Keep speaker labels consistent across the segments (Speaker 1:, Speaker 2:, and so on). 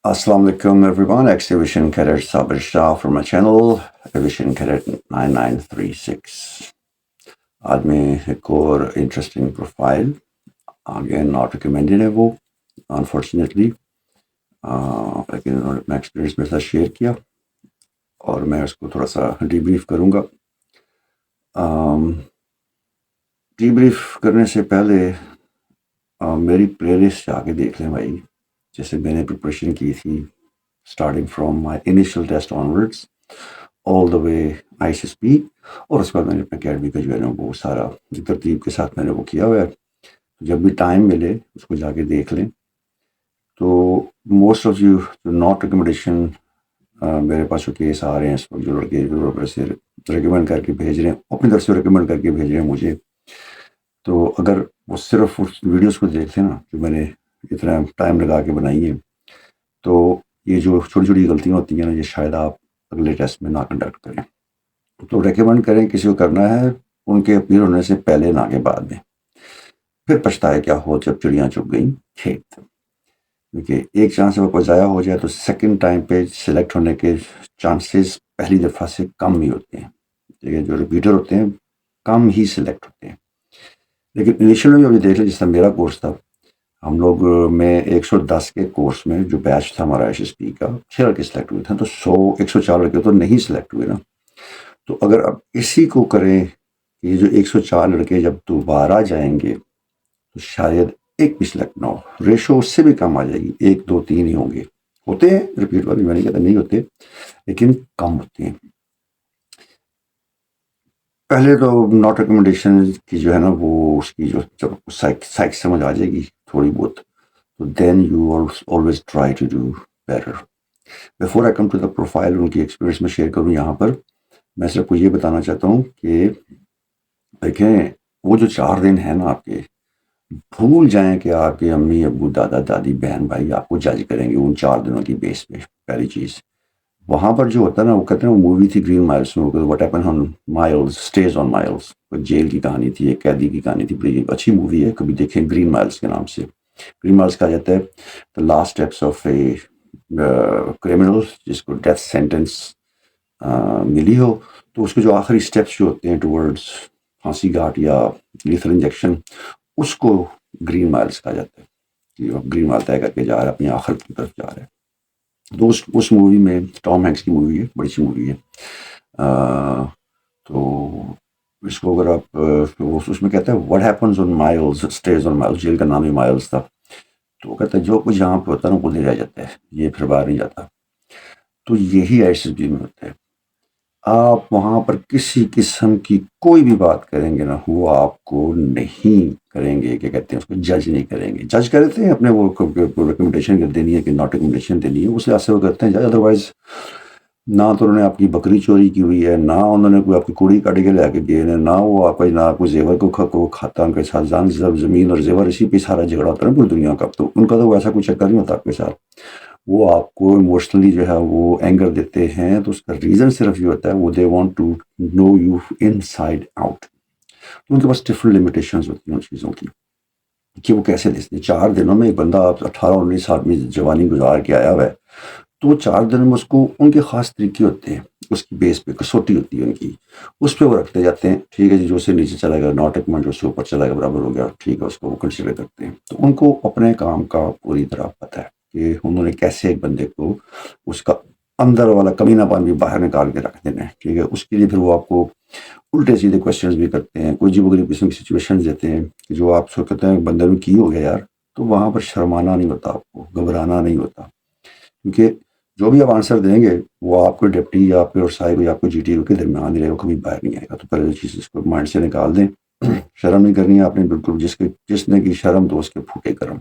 Speaker 1: Assalamu alaikum everyone, Activation Cadet Sabir Shah from my channel, Activation Cadet 9936. آج میں ایک اور انٹرسٹنگ پروفائل آگے ناٹ ریکمینڈیڈ ہے وہ انفارچونیٹلی، لیکن انہوں نے اپنا ایکسپیرینس میرے ساتھ شیئر کیا اور میں اس کو تھوڑا سا ڈی بریف کروں گا۔ ڈی بریف کرنے سے پہلے میری پلے لسٹ جا کے دیکھ لیں بھائی، جیسے میں نے پریپریشن کی تھی starting from my initial test onwards all the way I C S P, اور اس کے بعد میں نے اپنے اکیڈمی کا جو ہے نا وہ سارا ترتیب کے ساتھ میں نے وہ کیا ہوا ہے۔ جب بھی ٹائم ملے اس کو جا کے دیکھ لیں۔ تو موسٹ آف یو جو ناٹ ریکمنڈیشن میرے پاس جو کیس آ رہے ہیں اس وقت، جو لڑکے جو سے ریکمینڈ کر کے بھیج رہے ہیں، اپنی طرف سے ریکمینڈ کر کے بھیج رہے ہیں مجھے، تو اگر وہ صرف اس ویڈیوز کو دیکھ لیں نا جو میں نے اتنا ٹائم لگا کے بنائی ہے، تو یہ جو چھوٹی چھوٹی غلطیاں ہوتی ہیں نا، یہ شاید آپ اگلے ٹیسٹ میں نہ کنڈکٹ کریں۔ تو ریکمینڈ کریں کسی کو کرنا ہے ان کے اپیل ہونے سے پہلے نہ کے بعد میں، پھر پچھتائے کیا ہو جب چڑیاں چگ گئیں کھیت، کیونکہ ایک چانس اگر کوئی ضائع ہو جائے تو سیکنڈ ٹائم پہ سلیکٹ ہونے کے چانسز پہلی دفعہ سے کم ہی ہوتے ہیں، ٹھیک ہے، جو ریپیٹر ہوتے ہیں کم ہی سلیکٹ ہوتے ہیں۔ لیکن انیشیل میں ابھی دیکھ لیں، جس طرح میرا کورس تھا، ہم لوگ میں 110 کے کورس میں جو بیچ تھا ہمارا ایس ایس پی کا، 6 لڑکے سلیکٹ ہوئے تھے، تو 104 لڑکے تو نہیں سلیکٹ ہوئے نا۔ تو اگر اب اسی کو کریں، یہ جو 104 لڑکے جب دوبارہ جائیں گے تو شاید ایک بھی سلیکٹ نہ ہو، ریشو اس سے بھی کم آ جائے گی، 1 2 3 ہی ہوں گے۔ ہوتے ہیں ریپیٹ والے، میں نہیں کہتا نہیں ہوتے، لیکن کم ہوتے ہیں۔ پہلے تو ناٹ ریکمنڈیشن کی جو ہے نا وہ اس کی جو جب سائک سمجھ آ جائے گی تھوڑی بہت، تو then you always try to do better. Before I come to the profile, ان کی ایکسپیرینس میں شیئر کروں یہاں پر، میں صرف کو یہ بتانا چاہتا ہوں کہ دیکھیں وہ جو 4 دن ہیں نا آپ کے، بھول جائیں کہ آپ کے امی ابو دادا دادی بہن بھائی آپ کو جج کریں گے ان 4 دنوں کی بیس پہ۔ پہلی چیز وہاں پر جو ہوتا ہے نا، وہ کہتے ہیں وہ مووی تھی گرین مائلس میں، what happen on miles stays on miles, جیل کی کہانی تھی، ایک قیدی کی کہانی تھی، بڑی اچھی مووی ہے، کبھی دیکھیں، گرین مائلس کے نام سے۔ گرین مائلس کہا جاتا ہے the last steps of a criminal جس کو ڈیتھ سینٹینس ملی ہو، تو اس کے جو آخری اسٹیپس جو ہوتے ہیں ٹورڈز پھانسی گھاٹ یا لیتھل انجیکشن، اس کو گرین مائلس کہا جاتا ہے کہ وہ گرین مائل طے کر کے جا رہا ہے، اپنی آخر کی طرف جا رہا ہے۔ تو اس مووی میں ٹام ہینکس کی مووی ہے، بڑی اچھی مووی ہے۔ تو اس کو اگر آپ اس میں کہتا ہے what happens on miles stays on miles, جیل کا نام ہی مائلز تھا، تو وہ کہتا ہے جو کچھ یہاں پہ ہوتا ہے نا وہ نہیں رہ جاتا ہے، یہ پھر باہر نہیں جاتا۔ تو یہی ایس ایس بی میں ہوتا ہے، آپ وہاں پر کسی قسم کی کوئی بھی بات کریں گے نا، وہ آپ کو نہیں کریں گے، کیا کہتے ہیں اس کو، جج نہیں کریں گے۔ جج کرتے ہیں اپنے وہ ریکمنڈیشن دینی ہے کہ ناٹ ریکمنڈیشن دینی ہے، اس لحاظ سے وہ کرتے ہیں جج، ادروائز نہ تو انہوں نے آپ کی بکری چوری کی ہوئی ہے، نہ انہوں نے کوئی آپ کی کوڑی کاٹ کے لے کے دیے، نہ وہ آپ کا نہ کوئی زیور کو کھاتا، ان کے ساتھ جان زمین اور زیور اسی پہ سارا جھگڑا ہوتا ہے نا پوری دنیا کا، تو ان کا تو ایسا کوئی چکر نہیں ہوتا آپ کے ساتھ۔ وہ آپ کو ایموشنلی جو ہے وہ اینگر دیتے ہیں، تو اس کا ریزن صرف یہ ہوتا ہے وہ they want to know you inside out. تو ان کے پاس ڈفرنٹ لمیٹیشنز ہوتی ہیں ان چیزوں کی کہ وہ کیسے دیکھتے ہیں۔ 4 دنوں میں ایک بندہ آپ 18 19 سال میں جوانی گزار کے آیا ہوا ہے، تو وہ 4 دنوں میں اس کو ان کے خاص طریقے ہوتے ہیں، اس کی بیس پہ کسوٹی ہوتی ہے ان کی، اس پہ وہ رکھتے جاتے ہیں۔ ٹھیک ہے جی، جو سے نیچے چلا گیا ناٹ ریکمنڈ، جو سے اوپر چلا گیا برابر ہو گیا، ٹھیک ہے، اس کو وہ کنسیڈر کرتے ہیں۔ تو ان کو اپنے کام کا پوری طرح پتہ ہے کہ انہوں نے کیسے ایک بندے کو اس کا اندر والا کمینہ پان بھی باہر نکال کے رکھ دینا ہے، ٹھیک ہے۔ اس کے لیے پھر وہ آپ کو الٹے سیدھے کوشچنز بھی کرتے ہیں، کوئی عجیب و غریب قسم کی سچویشنز دیتے ہیں کہ جو آپ سو کہتے ہیں بندے میں کی ہو گیا یار، تو وہاں پر شرمانا نہیں ہوتا، آپ کو گھبرانا نہیں ہوتا، کیونکہ جو بھی آپ آنسر دیں گے وہ آپ کو ڈپٹی یا آپ کے رسائی کو یا آپ کو جی ٹی او کے درمیان نہیں رہے گا، کبھی باہر نہیں آئے گا۔ تو پہلے چیز اس کو مائنڈ سے نکال دیں، شرم نہیں کرنی ہے آپ نے بالکل، جس نے کی شرم تو اس کے پھوٹے کرم،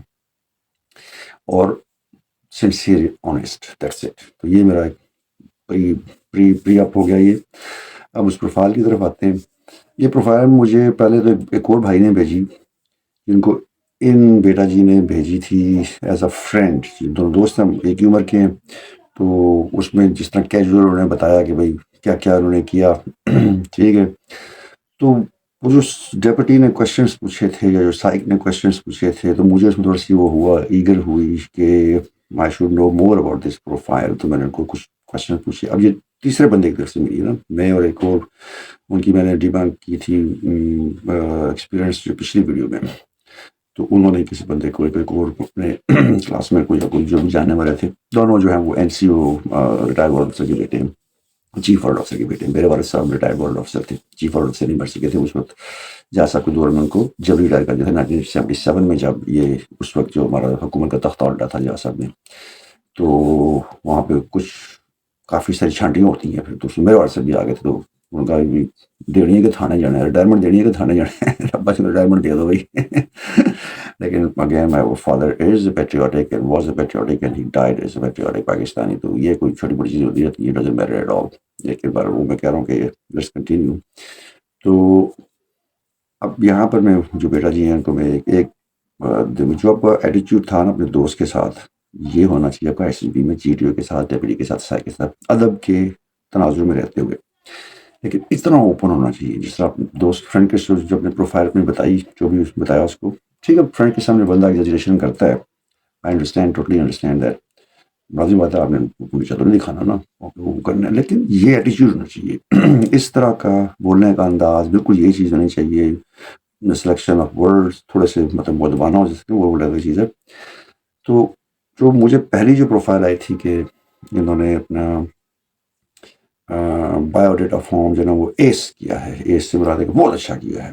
Speaker 1: اور سنسیئر آنیسٹ، دیٹس اٹ۔ تو یہ میرا پری اپ ہو گیا یہ۔ اب اس پروفائل کی طرف آتے ہیں۔ یہ پروفائل مجھے پہلے تو ایک اور بھائی نے بھیجی، جن کو ان بیٹا جی نے بھیجی تھی ایز اے فرینڈ، دونوں دوست ہیں، ایک ہی عمر کے ہیں۔ تو اس میں جس طرح کیجول انہوں نے بتایا کہ بھائی کیا کیا انہوں نے کیا، ٹھیک ہے۔ تو وہ جو ڈیپٹی نے کوشچنس پوچھے تھے یا جو سائک نے کوشچنس پوچھے تھے، تو مجھے اس میں تھوڑی سی وہ ہوا، ایگر ہوئی کہ I should know more about this profile. تو میں نے ان کو کچھ کوشچن پوچھے. اب یہ تیسرے بندے کی طرف سے ملی نا, میں اور ایک اور ان کی میں نے ڈیبنک کی تھی ایکسپیرئنس جو پچھلی ویڈیو میں. تو انہوں نے کسی بندے کو ایک اور اپنے کلاس میں کوئی یا کوئی جو بھی جاننے والے تھے, دونوں جو ہیں وہ NCO ریٹائر ورلڈ آفیسر کے بیٹے ہیں, چیف ورلڈ آفیسر کے بیٹے ہیں. میرے والد صاحب ریٹائر ورلڈ آفیسر تھے, چیف ورلڈ آفیسر نہیں بن سکے تھے اس وقت. جیسا کے دور میں ان کو جب ریٹائر کر دیا تھا 1977 میں, جب یہ اس وقت جو ہمارا حکومت کا تختہ الٹا تھا جہاں صاحب نے, تو وہاں پہ کچھ کافی ساری چھانٹیاں ہوتی ہیں. پھر تو اس میں میرے والد صاحب بھی آ گئے تھے, تو ان کا بھی دینی ہے کہ تھانے جانا ہے, ریٹائرمنٹ دینی ہے کہ تھانے جانا ہے. ابا سے ریٹائرمنٹ دے دو بھائی. لیکن again my father is a patriotic and was a patriotic and he died as a patriotic Pakistani. تو یہ کوئی چھوٹی بڑی چیز ہوتی ہے, یہ ڈزنٹ میٹر ایٹ آل. لیکن بار وہ میں کہہ رہا ہوں کہ لیٹس کنٹینیو. تو اب یہاں پر میں جو بیٹا جی ہیں ان کو میں ایک جو آپ کا ایٹیچیوڈ تھا نا اپنے دوست کے ساتھ, یہ ہونا چاہیے آپ کا SSB میں GTO کے ساتھ, ڈپٹی کے ساتھ, SI کے ساتھ, ادب کے تناظر میں رہتے ہوئے. لیکن اتنا اوپن ہونا چاہیے جس طرح دوست فرینڈ کے جو اپنے پروفائل اپنی بتائی, جو بھی بتایا اس کو, ٹھیک ہے فرینڈ کے سامنے بندہ ایگزیجریشن کرتا ہے, I understand, totally understand that. لازم بات ہے آپ نے مجھے چادر نہیں دکھانا نا وہ کرنا ہے, لیکن یہ ایٹیچیوڈ ہونا چاہیے. اس طرح کا بولنے کا انداز, بالکل یہ چیز ہونی چاہیے. سلیکشن آف ورڈس تھوڑے سے مطلب مدبانہ ہو جس وہ الگ چیز ہے. تو جو مجھے پہلی جو پروفائل آئی تھی کہ انہوں نے اپنا بایو ڈیٹا فارم جو ہے نا وہ ایس کیا ہے, ایس سے مراد ہے کہ بہت اچھا کیا ہے.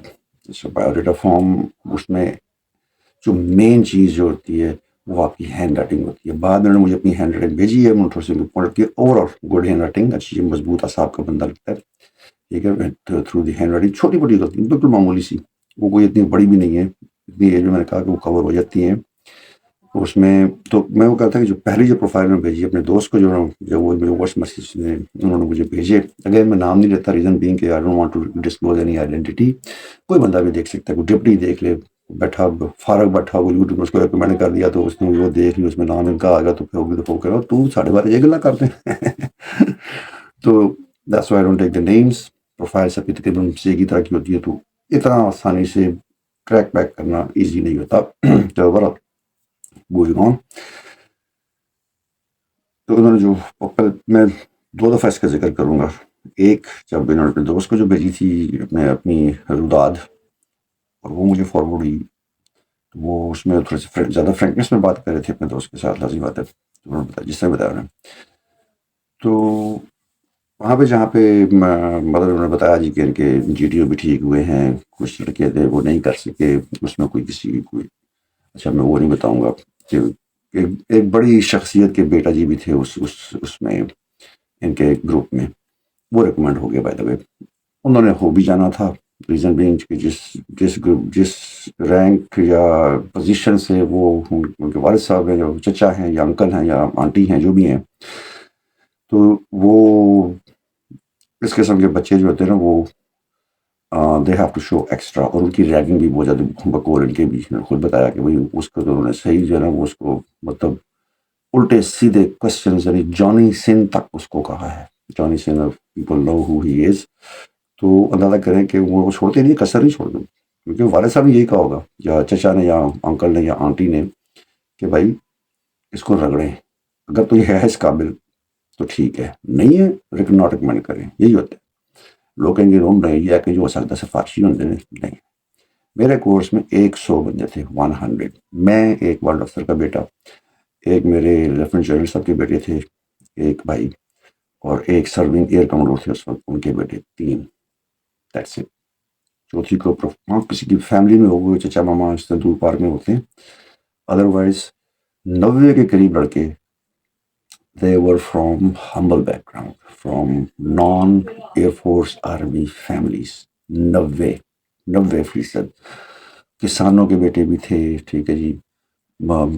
Speaker 1: بایو ڈیٹا فارم اس میں جو مین چیز جو ہوتی ہے وہ آپ کی ہینڈ رائٹنگ ہوتی ہے. بعد میں انہوں نے مجھے اپنی ہینڈ رائٹنگ بھیجی ہے, میں تھوڑی سی پوائنٹ کی over all good hand writing اچھی مضبوط اعصاب کا بندہ لگتا ہے. ٹھیک ہے, تھرو دی ہینڈ رائٹنگ چھوٹی موٹی غلطی بالکل معمولی سی, وہ کوئی اتنی بڑی بھی نہیں ہے. اتنی ایج میں نے کہا کہ وہ کور ہو جاتی ہیں اس میں. تو میں وہ کہتا کہ جو پہلی جو پروفائل میں بھیجی اپنے دوست کو, جو وہ واٹس میسیج نے انہوں نے مجھے بھیجے, اگر میں نام نہیں لیتا, ریزن بینگ کہ I don't want to disclose any identity. کوئی بندہ بھی دیکھ سکتا ہے, کوئی ڈپٹی دیکھ لے, بیٹھا فارغ بیٹھا وہ یوٹیوب میں اس کو ریکمینڈ کر دیا تو اس نے وہ دیکھ لی, اس میں نام ان کا آ گیا, تو پھر ہوگی تو کرو تو 12:30 یہ گلا کرتے ہیں. تو that's why I don't take the names. Profile سب کی تقریباً سی کی طرح کی ہوتی ہے, تو اتنا آسانی سے کریک بیک کرنا ایزی نہیں ہوتا. تو برابر گوئنگ آن. تو انہوں نے جو میں 2 دفعہ اس کا ذکر کروں گا. ایک جب انہوں نے اپنے دوست کو جو بھیجی تھی اپنی روداد, اور وہ مجھے فارورڈ ہوئی, تو وہ اس میں تھوڑے سے زیادہ فرینکنس میں بات کر رہے تھے اپنے دوست کے ساتھ, لازمی بات ہے, انہوں نے بتایا جس طرح بتایا انہوں نے. تو وہاں پہ جہاں پہ مطلب انہوں نے بتایا جی کہ ان کے GTO بھی ٹھیک ہوئے ہیں, کچھ لڑکے تھے وہ نہیں کر سکے, اس میں کوئی کسی کوئی اچھا میں وہ نہیں بتاؤں گا کہ ایک بڑی شخصیت کے بیٹا جی بھی تھے اس میں ان کے گروپ میں, وہ ریکمینڈ ہو گیا بائی دا وے. انہوں نے ہو بھی جانا تھا, ریزن بینگ کہ جس رینک یا پوزیشن سے وہ ان کے والد صاحب ہیں, جو چچا ہیں یا انکل ہیں یا آنٹی ہیں جو بھی ہیں, تو وہ اس قسم کے بچے جو ہوتے ہیں نا وہ they have to show extra. اور ان کی ریگنگ بھی بہت زیادہ بکور ان کے بھی خود بتایا کہ بھائی اس کو تو انہوں نے صحیح جو ہے نا وہ اس کو مطلب الٹے سیدھے کوشچن, یعنی جانی سن تک اس کو کہا ہے. جانی سن پیپل نو ہو ہی از. تو اندازہ کریں کہ وہ چھوڑتے نہیں, کسر نہیں چھوڑ دیں, کیونکہ والد صاحب نے یہی کہا ہوگا یا چچا نے یا انکل نے یا آنٹی نے کہ بھائی اس کو رگڑیں, اگر تو یہ ہے اس قابل تو ٹھیک ہے, نہیں ہے ناٹ ریکمینڈ کریں. یہی ہوتا ہے. لوگ کہیں گے روم نہیں یہ کہ جو ہو سکتا ہے سفارشی ہوتے نہیں. میرے کورس میں 100 بندے تھے, 100. میں ایک ورلڈ افسر کا بیٹا, ایک میرے لیفٹیننٹ جنرل صاحب کے بیٹے تھے ایک بھائی, اور ایک سرونگ ایئر کمانڈر تھے اس وقت, ان کے بیٹے 3. That's it. چوتھی کو کسی کی فیملی میں ہو گئے, چچا ماما اس طرح دور پار میں ہوتے ہیں. ادروائز 90 کے قریب لڑکے they were from humble background, from non-Air Force Army families. 90% کسانوں کے بیٹے بھی تھے, ٹھیک ہے جی,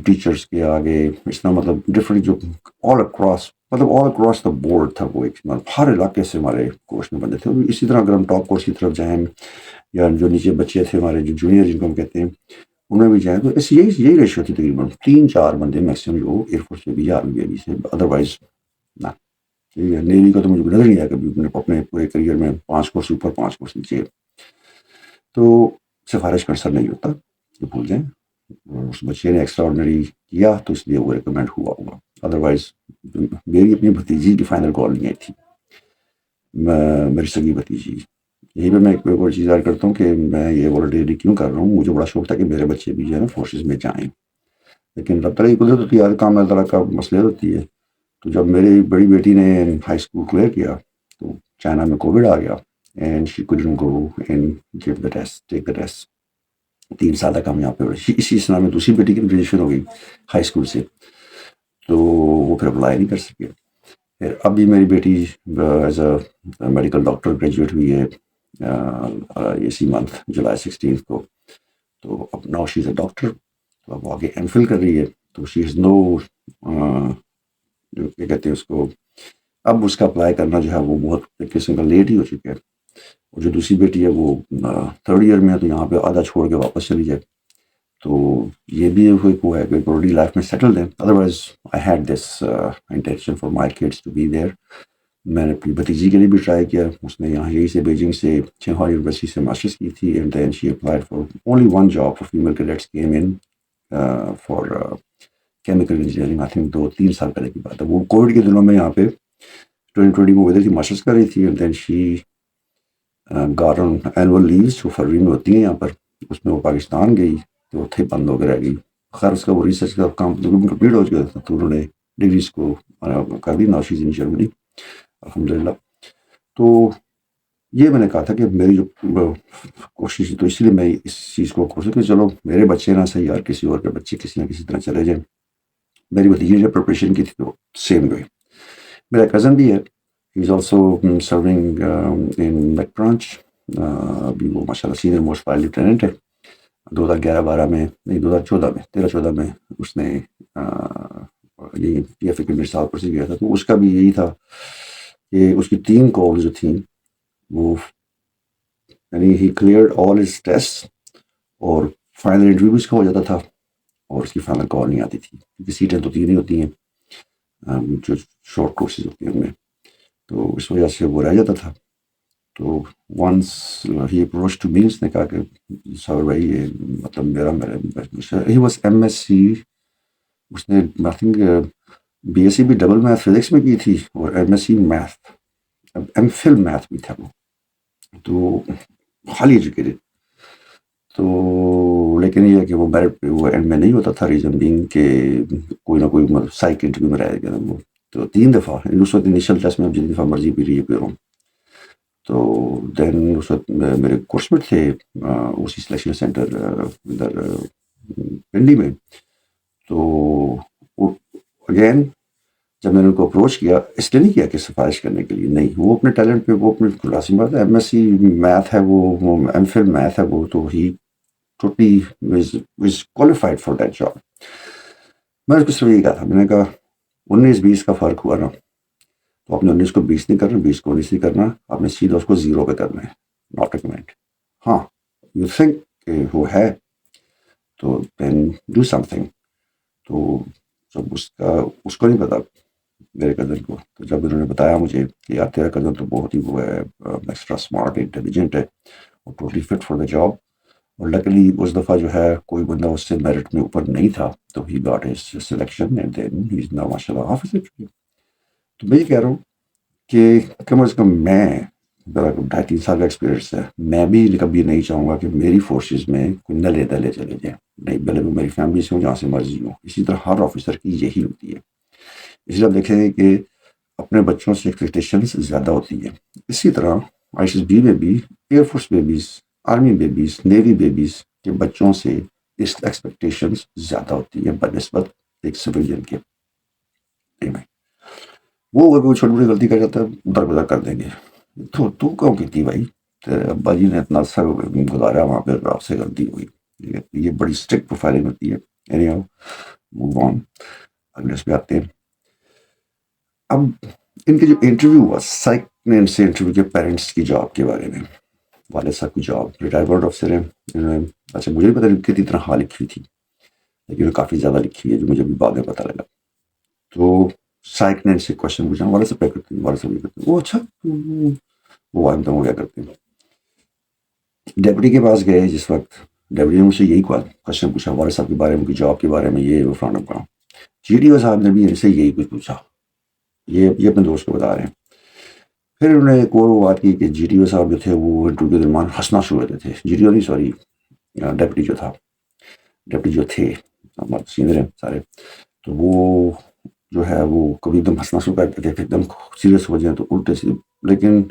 Speaker 1: ٹیچرس کے آگے, اس طرح مطلب ڈفرینٹ جو آل اکراس دا بورڈ تھا وہ, ایک ہر علاقے سے ہمارے کورس میں بندے تھے. اسی طرح اگر ہم ٹاپ کورس کی طرف جائیں یا جو نیچے بچے تھے ہمارے جو جونیئر جن کو ہم کہتے ہیں ان میں بھی جائیں تو یہی ریشیو تھی تقریباً 3-4 بندے میکسیمم جو ایئر فورس میں بھی یا آرمی بھی سے, ادروائز نہ. نیوی کا تو مجھے نظر نہیں آیا کبھی اپنے پورے کریئر میں, 5 کورس اوپر 5 کورس نیچے. تو سفارش کا اثر نہیں ہوتا, یہ بھول جائیں. اس بچے نے ایکسٹرا آرڈنری کیا تو اس لیے وہ ریکمینڈ ہوا ہوگا. ادروائز میری اپنی بھتیجی کی فائنل کال نہیں آئی تھی, میری سگی بھتیجی. یہی پہ میں ایک اور چیز ایڈ کرتا ہوں کہ میں یہ والنٹیئرلی کیوں کر رہا ہوں. مجھے بڑا شوق تھا کہ میرے بچے بھی جو ہے نا فورسز میں جائیں, لیکن رب تعالیٰ کی قدرت ہوتی ہے, ہر کام اللہ تعالیٰ کا مسئلہ ہوتی ہے. تو جب میری بڑی بیٹی نے ہائی اسکول کلیئر کیا تو چائنا میں کووڈ آ گیا, and she couldn't go and give the test, take the test. 3 سال تک ہم یہاں پہ اسی سال میں دوسری بیٹی کی گریجویشن ہو گئی ہائی اسکول سے, تو وہ پھر اپلائی نہیں کر سکے. پھر اب بھی میری بیٹی as a medical doctor graduate ہوئی ہے اسی منتھ جولائی 16 کو. تو اب now she is a doctor. تو اب آگے ایم فل کر رہی ہے. تو شی از نو جو کیا کہتے ہیں اس کو, اب اس کا اپلائی کرنا جو ہے وہ بہت ایک قسم کا لیٹ ہی ہو چکا ہے. اور جو دوسری بیٹی ہے وہ 3rd ایئر میں ہے, تو یہاں پہ آدھا چھوڑ کے واپس چلی جائے. تو یہ بھی ہوا ہے کہ آلریڈی لائف میں سیٹلڈ ہے. Otherwise I had this intention for my kids to be there. میں نے اپنی بھتیجی کے لیے بھی ٹرائی کیا. اس نے یہاں یہی سے بیجنگ سے چنہا یونیورسٹی سے ماسٹرس کی تھی, and then she applied for only one job for female cadets came in for chemical engineering. I think 2-3 سال پہلے کی بات ہے. وہ کووڈ کے دنوں میں یہاں پہ 2020 میں ادھر تھی, ماسٹرس کر رہی تھی, and then she got on annual leaves جو فروری میں ہوتی ہیں یہاں پر. اس میں وہ پاکستان گئی تو اتنے بند ہو کے رہ گئی. خیر اس کا وہ ریسرچ کا کام کمپلیٹ ہو چکا تھا, تو انہوں نے ڈگریز کو کر دی. ناؤ شی از ان جرمنی الحمد للہ. تو یہ میں نے کہا تھا کہ میری جو کوشش ہے, تو اس لیے میں اس چیز کو کوشش کہ چلو میرے بچے نہ صحیح یار کسی اور کے بچے کسی نہ کسی طرح چلے جائیں. میری بھتیجی نے پریپریشن کی تھی تو سیم وے. میرا کزن بھی ہے, he is also serving in mech branch. ابھی وہ ماشاء اللہ سینئر موسٹ فائر لیفٹیننٹ ہے. 2011-12 میں نہیں 2014 میں اس نے یہ پی ایف اے کے مثال پر سے گیا تھا. تو اس کا بھی یہی تھا کہ اس کی 3 کال جو تھیں وہ یعنی ہی کلیئرڈ آل ہز ٹیسٹ, اور فائنل انٹرویو بھی اس کا ہو جاتا تھا, اور اس کی فائنل کال نہیں آتی تھی کیونکہ سیٹیں تو 3 ہی ہوتی ہیں جو شارٹ کورسز ہوتے ہیں ان میں. تو اس وجہ سے وہ رہ جاتا تھا. تو once he approach to me, اس نے کہا کہ صابر بھائی یہ مطلب he was M S C. اس نے I think B S C بھی ڈبل میتھ فزکس میں کی تھی, اور M S C math, M phil math بھی تھا وہ. تو ہائیلی ایجوکیٹڈ. تو لیکن یہ ہے کہ وہ میرٹ پہ وہ اینڈ میں نہیں ہوتا تھا. ریزن بینگ کہ کوئی نہ کوئی سائیک انٹرویو میں رہ گیا وہ. تو 3 دفعہ اس وقت انیشیل ٹیسٹ میں جتنی دفعہ مرضی بھی ری اپیئر ہوں. تو دین اس وقت میرے کورس میں تھے اسی سلیکشن سینٹر ادھر پنڈی میں. تو اگین جب میں نے ان کو اپروچ کیا, اس لیے نہیں کیا کہ سفارش کرنے کے لیے, نہیں, وہ اپنے ٹیلنٹ پہ وہ اپنے کلاسی بات ہے. ایم ایس سی میتھ ہے وہ, ایم فل میتھ ہے وہ, تو he totally is qualified for that job. میں نے اس کو صرف یہی کہا تھا, میں نے کہا 19-20 کا فرق ہوا نا, تو آپ نے 19 کو 20 نہیں کرنا, 20 کو 19 نہیں کرنا, آپ نے سیدھا اس کو 0 پہ کرنا ہے, ناٹ ریکمینڈ. ہاں یو تھنک کہ وہ ہے تو دین ڈو سم تھنگ. تو جب اس کو نہیں پتا میرے کزن کو, تو جب انہوں نے بتایا مجھے کہ یار تیرا کزن تو بہت ہی وہ ہے, ایکسٹرا اسمارٹ انٹیلیجنٹ ہے, اور totally fit for the job. اور لکلی اس دفعہ جو ہے کوئی بندہ اس سے میرٹ میں اوپر نہیں تھا, تو he got his selection, and then he is now ماشاء اللہ آفیسر. تو میں یہ کہہ رہا ہوں کہ کم از کم میں 2.5-3 سال کا ایکسپیرئنس ہے, میں بھی کبھی نہیں چاہوں گا کہ میری فورسز میں کوئی نلے دلے چلے جائیں. نہیں, بھلے وہ میری فیملی سے ہوں, جہاں سے مرضی ہوں. اسی طرح ہر آفیسر کی یہی ہوتی ہے. اس لیے آپ دیکھیں گے کہ اپنے بچوں سے ایکسپیکٹیشنز زیادہ ہوتی ہیں. اسی طرح آئی ایس بی میں بھی, air force babies, army babies, navy babies کے بچوں سے اس ایکسپیکٹیشنز زیادہ ہوتی ہیں بنسبت ایک سویلین کے. وہ اگر کوئی چھوٹی موٹی غلطی کر جاتا ہے در بدر کر دیں گے. تو کیوں کہتی بھائی تیرے ابا جی نے اتنا سا گزارا وہاں پہ, آپ سے غلطی ہوئی. یہ بڑی اسٹرکٹ پروفائلنگ ہوتی ہے. اینی ہاؤ موو آن, اگلے اس پہ آتے ہیں. اب ان کے جو انٹرویو ہوا, سائیک نے ان سے انٹرویو کیا پیرنٹس کی جاب کے بارے میں. والد صاحب کی جاب, ریٹائرمنٹ آفیسر ہیں. اچھا مجھے بھی پتا نہیں کتنی طرح ہاں لکھی تھی, لیکن کافی زیادہ لکھی ہے جو مجھے بھی بعد میں پتہ لگا. تو سائیک نے ان سے کوشچن پوچھا, والد صاحب کیا کرتے ہیں, والد صاحب یہ کرتے ہیں. وہ اچھا وہ والدہ ہو گیا کرتے ہیں. ڈیپٹی کے پاس گئے جس وقت, ڈیپٹی نے مجھ سے یہی کوشچن پوچھا، والد صاحب کے بارے میں، جاب کے بارے میں، یہ وہ فلانا کا. جی ڈی او صاحب نے بھی ان سے یہی کچھ پوچھا، یہ اپنے دوست کو بتا رہے ہیں. پھر انہوں نے ایک اور بات کی کہ جی ڈی او صاحب جو تھے وہ انٹرویو کے درمیان ہنسنا شروع ہوتے تھے. جی ڈی او نہیں، سوری، ڈیپٹی جو تھا، ڈیپٹی جو تھے سینئر ہیں سارے، تو وہ جو ہے وہ کبھی ایک دم ہنسنا شروع کرتے تھے، پھر ایک دم سیریس ہو جائیں تو الٹے سے. لیکن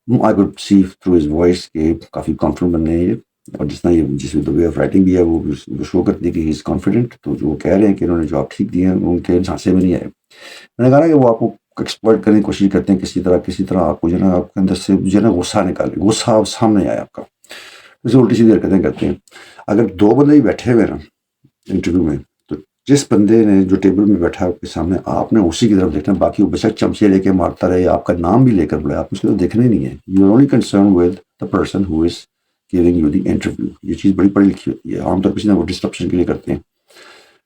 Speaker 1: I could see through his voice کہ کافی کانفیڈنٹ بننے ہیں یہ، اور جس طرح یہ جس وے آف رائٹنگ بھی ہے وہ شو کرتی ہے کہ ہی از کانفیڈنٹ. تو جو وہ کہہ رہے ہیں کہ انہوں نے جواب ٹھیک دی ہے، ان کے جھانسے میں نہیں آئے. میں نے کہا نا کہ وہ آپ کو ایکسپلائٹ کرنے کی کوشش کرتے ہیں کسی طرح آپ کو جو ہے نا آپ کے اندر سے جو ہے نا غصہ نکالے، غصہ سامنے آئے آپ کا، اسے الٹی سیدھی حرکتیں کرتے ہیں. اگر دو بندے ہی بیٹھے ہوئے نا انٹرویو میں، تو جس بندے نے جو ٹیبل میں بیٹھا آپ کے سامنے، آپ نے اسی کی طرف دیکھنا، باقی وہ بچہ چمچے لے کے مارتا رہے، آپ کا نام بھی لے کر بلائے، آپ اس کو دیکھنا ہی نہیں ہے. You are only concern with the person who is giving you the interview. یہ چیز بڑی پڑھی لکھی ہوتی ہے، عام طور پہ وہ ڈسٹرپشن کے لیے کرتے ہیں.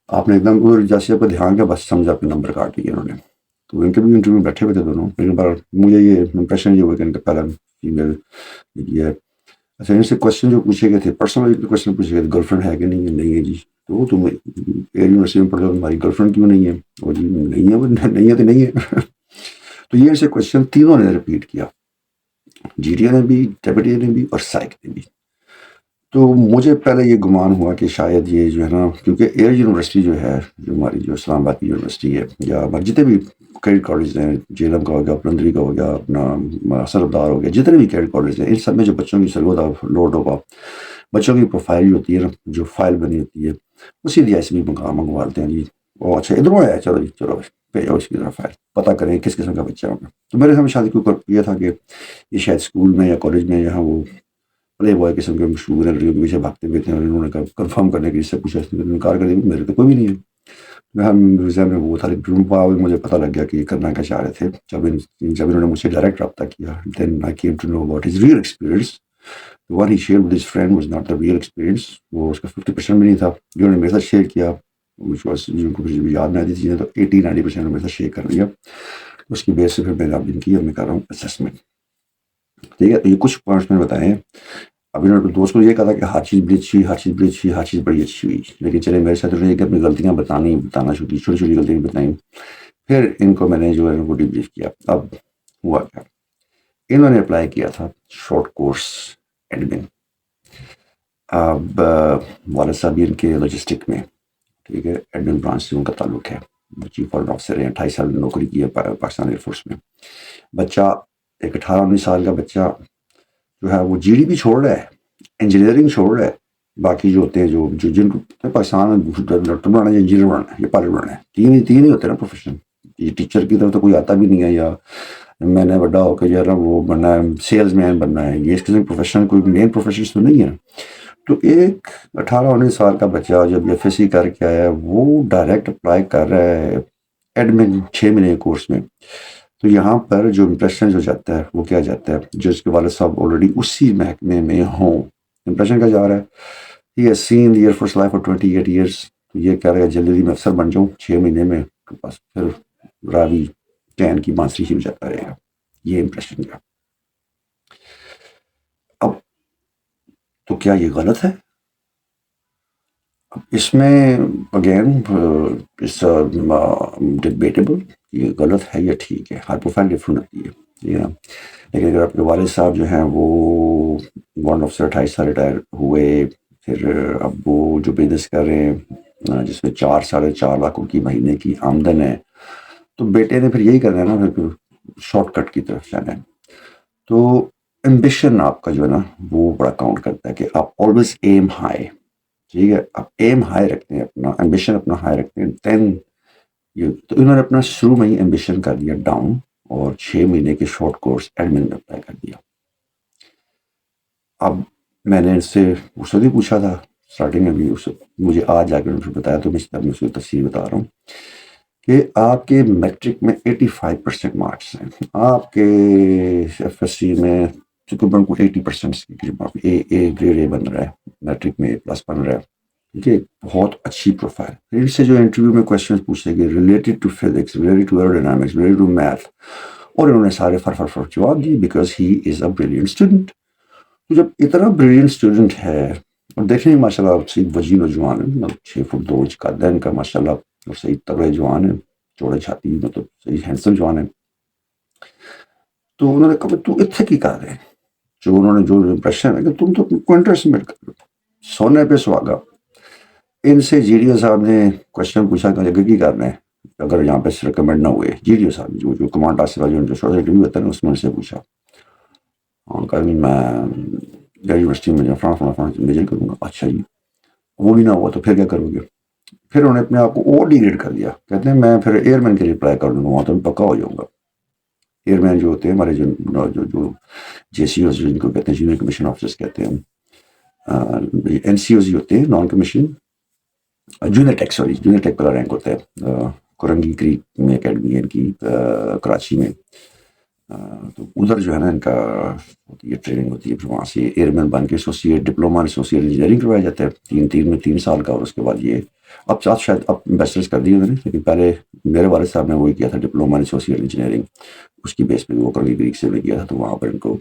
Speaker 1: آپ نے ایک دم جیسے آپ کا دھیان کیا، بس سمجھا اپنے نمبر کاٹ لیے انہوں نے. تو ان کے بھی انٹرویو میں بیٹھے ہوئے تھے دونوں، لیکن بار مجھے یہ امپریشن یہ ہوا کہ ان کا پہلا فیمیل یہ ہے. اچھا، ان سے کوشچن جو پوچھے گئے تھے، پرسنل کوشچن پوچھے گئے تھے، گرل فرینڈ ہے کہ نہیں ہے؟ نہیں ہے جی. تو تم ایئر یونیورسٹی میں پڑھتے ہو، تمہاری گرل فرینڈ کیوں نہیں ہے؟ وہ جی نہیں ہے، وہ نہیں ہے تو نہیں ہے. تو یہ ایسے کوشچن تینوں نے رپیٹ کیا، جی ڈی نے بھی، ڈیپٹی نے بھی، اور سائیک نے بھی. تو مجھے پہلے یہ گمان ہوا کہ شاید یہ جو ہے نا، کیونکہ ایئر یونیورسٹی جو ہے، جو ہماری جو اسلام آباد کی یونیورسٹی ہے، یا ہمارے جتنے بھی کریڈٹ کالج ہیں، جیلم کا ہو گیا، پلندری کا ہو گیا، اپنا سربدار ہو گیا، جتنے بھی کریڈٹ کالج ہیں، ان سب میں جو بچوں کی سرگودا لوڈ ہوگا، بچوں کی پروفائل جو ہوتی ہے نا، جو فائل بنی ہوتی ہے، اسی لیے ایسے بھی منگواتے ہیں جی. وہ اچھا ادھر آیا، چلو جی چلو بھیجو اس کی طرف فائل، پتہ کریں کس قسم کا بچہ ہوگا. تو میرے سامنے شادی کو یہ تھا کہ یہ شاید اسکول میں یا کالج میں یہاں وہ پلے بوائے قسم کے مشہور ہیں، لڑکیوں کے پیچھے بھاگتے ہوئے تھے، اور انہوں نے کنفرم کرنے کی سے پوچھا، انکار کر دیا میرے تو کوئی بھی نہیں ہے. میں وہ تھا، مجھے پتہ لگ گیا کہ یہ کرنا کیا چاہ رہے تھے. جب انہوں نے مجھ سے ڈائریکٹ رابطہ کیا، then I came to know about his real experience. When he share with his friend was not the real experience. وہ اس کا 50% بھی نہیں تھا جو انہوں نے میرے ساتھ شیئر کیا، جن کو کچھ بھی یاد نہیں آتی چیزیں، تو 80-90% میرے ساتھ شیئر کر دیا. اس کی بیس سے پھر میں نے اب کی، اور میں کر رہا ہوں اسسمنٹ. ٹھیک ہے، تو یہ کچھ پوائنٹس میں بتائیں. اب انہوں نے دوست کو یہ کہا تھا کہ ہر چیز بڑی اچھی، ہر چیز بڑی اچھی، ہر چیز بڑی اچھی ہوئی. لیکن چلے میرے ساتھ انہوں نے کہ اپنی غلطیاں بتانا چھوٹی چھوٹی غلطیاں بتائیں. پھر ان کو میں نے جو ہے وہ ڈی بریف کیا. اب ہوا کیا، انہوں نے اپلائی کیا تھا شارٹ کورس ایڈمن. اب والد صاحب ان کے لاجسٹک میں، ٹھیک ہے، ایڈمن برانچ سے ان کا تعلق ہے. چیف وارڈن آفیسر ہیں، 28 سال نوکری کی ہے پاکستان ایئر فورس میں. بچہ ایک 18-19 سال کا بچہ جو ہے وہ جی ڈی بھی چھوڑ رہا ہے، انجینئرنگ چھوڑ رہا ہے. باقی جو ہوتے ہیں جو جن کو پاکستان میں ڈاکٹر بنانا ہے، انجینئر بننا ہے، یا پائلٹ بننا ہے، تین ہی ہوتے ہیں نا پروفیشن. یہ ٹیچر کی طرف تو کوئی آتا بھی نہیں ہے، یا میں نے بڑا ہو کے جو ہے نا وہ بننا ہے، سیلز مین بننا ہے. یہ اس قسم پروفیشن کوئی مین پروفیشن تو نہیں ہے. تو ایک 18-19 سال کا بچہ جب ایف ایس سی کر کے آیا ہے، وہ ڈائریکٹ اپلائی کر رہا ہے ایڈمن 6 مہینے کورس میں. تو یہاں پر جو امپریشن جو جاتا ہے وہ کیا جاتا ہے، جو اس کے والد صاحب آلریڈی اسی محکمے میں ہوں، امپریشن کا جا رہا ہے. He has seen the air force life for 28 years. تو یہ کہہ رہا ہے جلدی میں افسر بن جاؤں 6 مہینے میں، بس پھر راوی چین کی بانسری ہی جاتا رہے گا. یہ امپریشن کا. اب تو کیا یہ غلط ہے؟ اس میں اگین ڈبیٹیبل، یہ غلط ہے یا ٹھیک ہے. ہر پروفائل ڈفرنٹ ہوتی ہے، ٹھیک ہے نا. لیکن اگر آپ کے والد صاحب جو ہیں وہ وارڈن آفیسر 28 سال ریٹائر ہوئے، پھر اب وہ جو بزنس کر رہے ہیں جس میں 4-4.5 لاکھ کی مہینے کی آمدن ہے، تو بیٹے نے پھر یہی کرنا ہے نا، پھر شارٹ کٹ کی طرف جانا ہے. تو ایمبیشن آپ کا جو ہے نا وہ بڑا کاؤنٹ کرتا ہے کہ آپ آلویز ایم ہائی. ٹھیک ہے، آپ ایم ہائی رکھتے ہیں، اپنا ایمبیشن اپنا ہائی رکھتے ہیں. تو انہوں نے اپنا شروع میں ہی ایمبیشن کر دیا ڈاؤن، اور 6 مہینے کے شارٹ کورس ایڈمن میں اپلائی کر دیا. اب میں نے اس سے اس سے بھی پوچھا تھا اسٹارٹنگ میں بھی، مجھے آج جا کر بتایا، تو میں اس کی تفصیل بتا رہا ہوں کہ آپ کے میٹرک میں 85% مارکس ہیں، آپ کے ایف ایس سی میں تقریباً 80% اے گریڈ اے بن رہا ہے، میٹرک میں A+ بن رہا ہے. ٹھیک ہے، بہت اچھی پروفائل. ان سے جو انٹرویو میں کوشچن پوچھے گئے related to physics, related to aerodynamics, related to math, اور انہوں نے سارے فر جواب دیے، because he is a brilliant student. تو جب اتنا بریلینٹ اسٹوڈنٹ ہے، اور دیکھنے میں ماشاء اللہ صحیح وجی نوجوان ہے، مطلب 6 فٹ 2 انچ قد ہے ان کا ماشاء اللہ، اور صحیح تگڑے جوان ہیں، چوڑے چھاتی، مطلب صحیح ہینڈسم جوان ہے. تو انہوں نے کہا تو اتنے کی کر رہے ہیں، جو انہوں نے جو امپریشن ہے کہ تم تو کوئنٹرس میں سونے پہ سواگا. ان سے جی ڈی او صاحب نے کوشچن پوچھا کہ اگر کی کرنا ہے اگر یہاں پہ ریکمینڈ نہ ہوئے. جی ڈی او صاحب جو کمانڈ آصف جو انٹرویو ہوتا ہے نا، اس میں سے پوچھا کہ میں یونیورسٹی میں فرانس میجر کروں گا. اچھا جی، وہ بھی نہ ہوا تو پھر کیا کرو گے؟ پھر انہوں نے اپنے آپ کو اور ڈیگریڈ کر دیا. کہتے ہیں میں پھر ایئر مین کے لیے اپلائی کر دوں گا، وہاں تو میں پکا ہو جاؤں گا. ایئر مین جو ہوتے ہیں ہمارے جو جے سی اوز جن کو کہتے ہیں جونیئر کمیشن آفیسرس کہتے ہیں، این سی اوز ہوتے ہیں نان کمیشن، جونیئر ٹیک جونیئر ٹیک والا رینک ہوتا ہے. کرنگی کریک میں اکیڈمی ہے ان کی کراچی میں. تو ادھر جو ہے نا ان کا ہوتی ہے ٹریننگ ہوتی ہے. پھر وہاں سے ایئر مین بن کے ایسوسیٹ ڈپلوما ایسوسیٹ انجینئرنگ کروایا جاتا ہے 3 سال کا. اور اس کے بعد یہ اب شاید اب بیچلرس کر دی انہوں نے، لیکن پہلے میرے والد صاحب نے وہی کیا تھا ڈپلوما ایسوسیٹ انجینئرنگ. اس کی بیس پہ وہ کرنگی کریک سے بھی کیا تھا. تو وہاں پر ان کو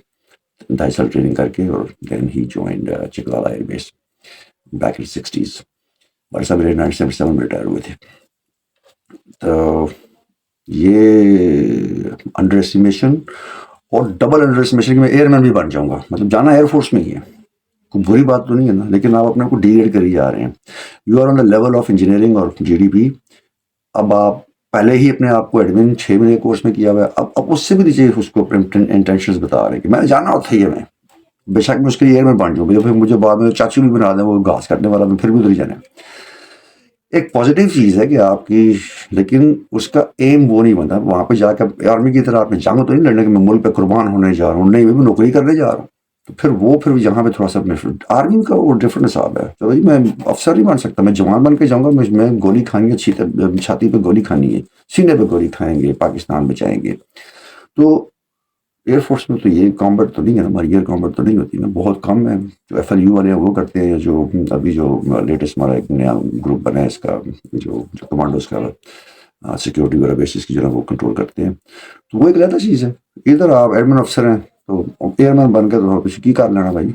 Speaker 1: 2.5 سال ٹریننگ کر کے اور then he joined Chakwala air base back in 60s. والد صاحب میرے 1977 میں ریٹائر ہوئے تھے. تو یہ انڈر اسٹیمیشن اور ڈبل انڈر اسٹیمیشن کہ میں ایئر مین بھی بن جاؤں گا، مطلب جانا ایئر فورس میں ہی ہے، کوئی بری بات تو نہیں ہے نا، لیکن آپ اپنے آپ کو ڈیگریڈ کری جا رہے ہیں. You are on the level of engineering اور جی ڈی پی. اب آپ پہلے ہی اپنے آپ کو ایڈمن 6 مہینے کورس میں کیا ہوا ہے، اب اس سے بھی نیچے اس کو انٹینشنز بتا رہے ہیں کہ میں نے جانا ہوتا ہے. میں بے شک میں اس کے لیے ایئر مین بن جاؤں، پھر مجھے بعد میں چاچو بھی بنا دیں وہ گھاس کاٹنے والا، میں پھر بھی ادھر ہی جانا ہے. ایک پازیٹیو چیز ہے کہ آپ کی، لیکن اس کا ایم وہ نہیں بنتا. وہاں پہ جا کے آرمی کی طرح آپ نے جنگ تو نہیں لڑنے کہ میں ملک پہ قربان ہونے جا رہا ہوں، نہیں میں نوکری کرنے جا رہا ہوں. تو پھر یہاں پہ تھوڑا سا آرمی کا وہ ڈفرنٹ حساب ہے. چلو جی میں افسر نہیں بن سکتا، میں جوان بن کے جاؤں گا. میں گولی کھانی ہے، چھاتی پہ گولی کھانی ہے، سینے پہ گولی کھائیں گے، پاکستان بچائیں گے. تو ایئر فورس میں تو یہ کامبٹ تو نہیں ہے، ہماری ایئر کامبٹ تو نہیں ہوتی نا، بہت کم ہے. جو ایف ایل یو والے ہیں وہ کرتے ہیں، جو ابھی جو لیٹسٹ ہمارا ایک نیا گروپ بنا ہے اس کا جو کمانڈوز کا سیکورٹی وغیرہ بیسس کی جو ہے وہ کنٹرول کرتے ہیں. تو وہ ایک علیحدہ چیز ہے. ادھر آپ ایڈمن افسر ہیں تو ایئر مین بن کے تو کچھ کی کر لینا بھائی.